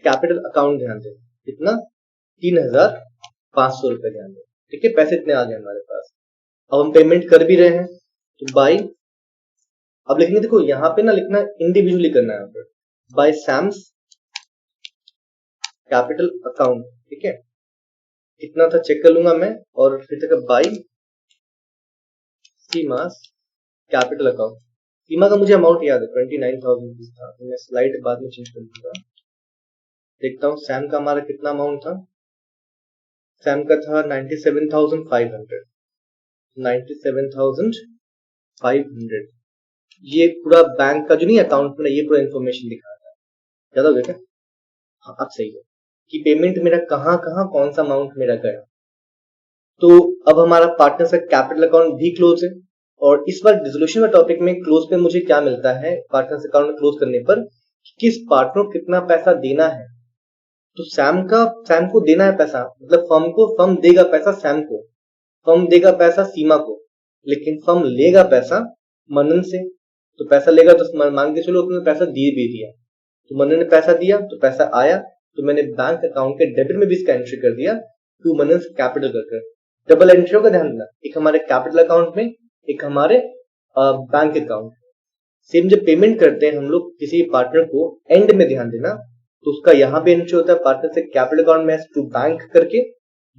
कैपिटल अकाउंट। ध्यान दे कितना, 3,500 रुपए। ध्यान दे, ठीक है, पैसे इतने आ गए हमारे पास। अब हम पेमेंट कर भी रहे हैं, तो बाई, अब लिखने देखो यहाँ पे ना लिखना इंडिविजुअली करना है, यहाँ पर बाय सैम्स कैपिटल अकाउंट। ठीक है, कितना था चेक कर लूंगा मैं, और फिर तक बाई सीमास कैपिटल अकाउंट। सीमा का मुझे अमाउंट याद है 29,000 था, तो मैं स्लाइड बाद में चेंज कर दूंगा। देखता हूँ सैम का हमारा कितना अमाउंट था। सैम का था 97,500, 97,500। ये पूरा बैंक का जो नहीं अकाउंट में ये पूरा इन्फॉर्मेशन दिखा था, ज्यादा हो गया क्या? हाँ अब सही है कि पेमेंट मेरा कहाँ कहाँ कौन सा अमाउंट मेरा गया। तो अब हमारा पार्टनर का कैपिटल अकाउंट भी क्लोज है, और इस बार डिसोल्यूशन का टॉपिक में क्लोज पे मुझे क्या मिलता है, पार्टनर अकाउंट क्लोज करने पर किस पार्टनर को कितना पैसा देना है। तो सैम को देना है पैसा, मतलब फर्म देगा पैसा सैम को, फर्म देगा पैसा सीमा को, लेकिन फर्म लेगा पैसा मनन से। तो पैसा लेगा तो मान के चलो उसने पैसा दिए भी दिया, तो मनन ने पैसा दिया तो पैसा आया, तो मैंने बैंक अकाउंट के डेबिट में भी इसका एंट्री कर दिया, टू मनन कैपिटल कर। डबल एंट्री होगा, ध्यान देना, एक हमारे कैपिटल अकाउंट में, एक हमारे बैंक अकाउंट। सेम जब पेमेंट करते हैं हम लोग किसी पार्टनर को, एंड में ध्यान देना, तो उसका यहाँ पे एंट्री होता है पार्टनर से कैपिटल अकाउंट में टू बैंक करके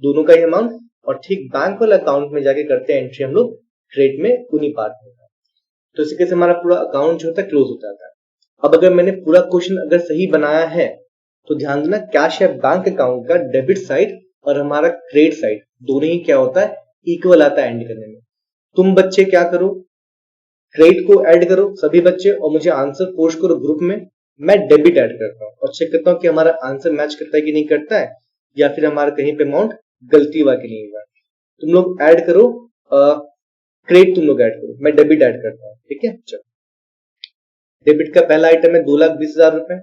दोनों का ही अमाउंट, और ठीक बैंक वाला अकाउंट में जाके करते हैं एंट्री हम लोग ट्रेड में उन्हीं पार्टनर का। तो इसी कैसे हमारा पूरा अकाउंट जो होता है क्लोज हो जाता है। अब अगर मैंने पूरा क्वेश्चन अगर सही बनाया है, तो ध्यान देना कैश या बैंक अकाउंट का डेबिट साइड और हमारा क्रेडिट साइड दोनों ही क्या होता है, इक्वल आता है एंड करने में। तुम बच्चे क्या करो, क्रेडिट को ऐड करो सभी बच्चे, और मुझे आंसर पोस्ट करो ग्रुप में। मैं डेबिट ऐड करता हूँ और चेक करता हूँ कि हमारा आंसर मैच करता है कि नहीं करता है, या फिर हमारा कहीं पे अमाउंट गलती हुआ कि नहीं हुआ। तुम लोग ऐड करो, क्रेडिट तुम लोग ऐड करो, मैं डेबिट ऐड करता हूँ। ठीक है, चलो डेबिट का पहला आइटम है 2,20,000 रुपए,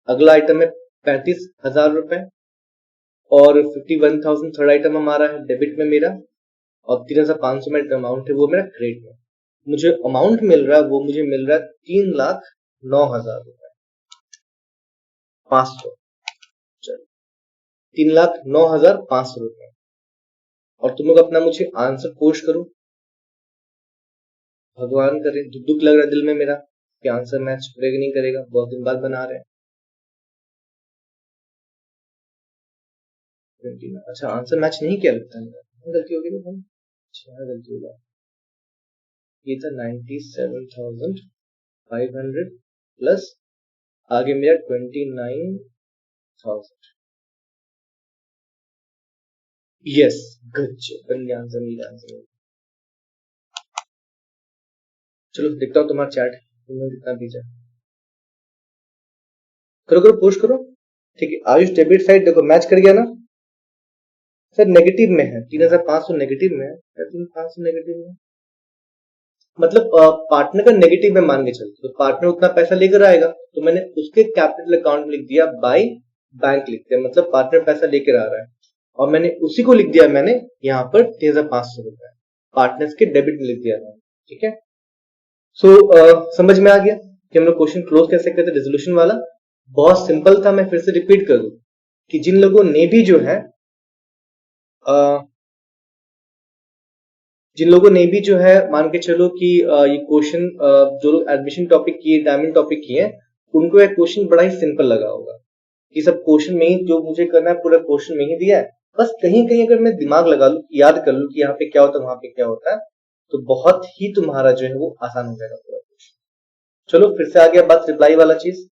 अगला आइटम है 35,000 रुपए, और 51,000 थर्ड आइटम हमारा है डेबिट में मेरा, और 3,500 में अमाउंट है वो मेरा क्रेडिट में। मुझे अमाउंट मिल रहा है वो मुझे मिल रहा है 3,09,000 रुपए 500। चलो 3,09,500 रुपए। और तुम लोग अपना मुझे आंसर पोस्ट करो। भगवान करे, दुख लग रहा है दिल में मेरा कि आंसर मैच करेगा नहीं करेगा, बहुत दिन बाद बना रहे हैं। अच्छा आंसर मैच नहीं किया लगता है मेरा, गलती हो गई ना भाई। अच्छा गलती हो गया, ये था 97,500 प्लस आगे मेरा 29,000। यस गच्छ बन गया आंसर, मेरा आंसर। चलो देखता हूँ तुम्हारा चैट, तुमने कितना भेजा। करो करो पोस्ट करो। ठीक है आयुष डेबिट साइड देखो मैच कर गया ना सर, नेगेटिव में है 3,500 नेगेटिव में है, 3,500 नेगेटिव में मतलब पार्टनर का नेगेटिव में मान के चलते, तो पार्टनर उतना पैसा लेकर आएगा तो मैंने उसके कैपिटल अकाउंट में लिख दिया बाय बैंक लिख दिया, मतलब पार्टनर पैसा लेकर आ रहा है और मैंने उसी को लिख दिया मैंने यहाँ पर 3,500 रुपए पार्टनर्स के डेबिट में लिख दिया था। ठीक है सो समझ में आ गया कि हम लोग क्वेश्चन क्लोज कैसे करते, रेजोल्यूशन वाला बहुत सिंपल था। मैं फिर से रिपीट कर दूं कि जिन लोगों ने भी जो है मान के चलो कि ये क्वेश्चन जो लोग एडमिशन टॉपिक किए, डायमंड टॉपिक किए, उनको एक क्वेश्चन बड़ा ही सिंपल लगा होगा कि सब क्वेश्चन में ही जो मुझे करना है पूरा क्वेश्चन में ही दिया है, बस कहीं कहीं अगर मैं दिमाग लगा लूं, याद कर लूं कि यहाँ पे क्या होता है वहां पे क्या होता है, तो बहुत ही तुम्हारा जो है वो आसान हो जाएगा पूरा क्वेश्चन। चलो फिर से आ गया बात रिप्लाई वाला चीज,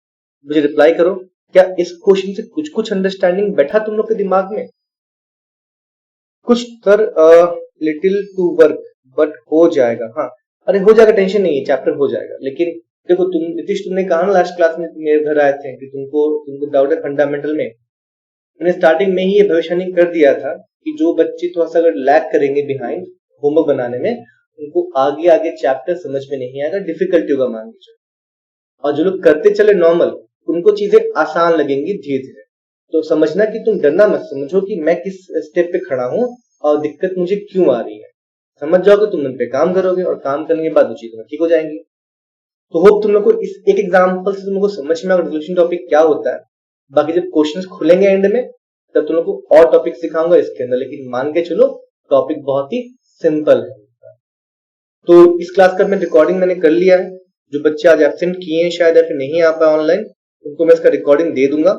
मुझे रिप्लाई करो, क्या इस क्वेश्चन से कुछ कुछ अंडरस्टैंडिंग बैठा तुम लोग के दिमाग में? कुछ sir little to work but हो जाएगा। हाँ अरे हो जाएगा, टेंशन नहीं है, चैप्टर हो जाएगा। लेकिन देखो तुम नीतीश, तुमने कहा ना लास्ट क्लास में मेरे घर आए थे कि तुमको डाउट है फंडामेंटल में, मैंने स्टार्टिंग में ही ये भविष्यवाणी कर दिया था कि जो बच्चे थोड़ा सा अगर लैग करेंगे बिहाइंड होमवर्क बनाने में, उनको आगे आगे चैप्टर समझ में नहीं आएगा, डिफिकल्टी होगा मान लीजिए। और जो लोग करते चले नॉर्मल, उनको चीजें आसान लगेंगी धीरे धीरे। तो समझना कि तुम डरना मत, समझो कि मैं किस स्टेप पे खड़ा हूँ और दिक्कत मुझे क्यों आ रही है। समझ जाओगे तुम उन पे काम करोगे और काम करने के बाद वो चीजें ठीक हो जाएंगी। तो होप तुम लोग को इस एक एग्जांपल से तुम लोग को समझ में आएगा रेजोल्यूशन टॉपिक क्या होता है। बाकी जब क्वेश्चंस खुलेंगे एंड में तब तुम लोग को और टॉपिक सिखाऊंगा इसके अंदर, लेकिन मान के चलो टॉपिक बहुत ही सिंपल है। तो इस क्लास का मैं रिकॉर्डिंग मैंने कर लिया है, जो बच्चे आज एब्सेंट किए हैं शायद या फिर नहीं आ पाए ऑनलाइन, उनको मैं इसका रिकॉर्डिंग दे दूंगा।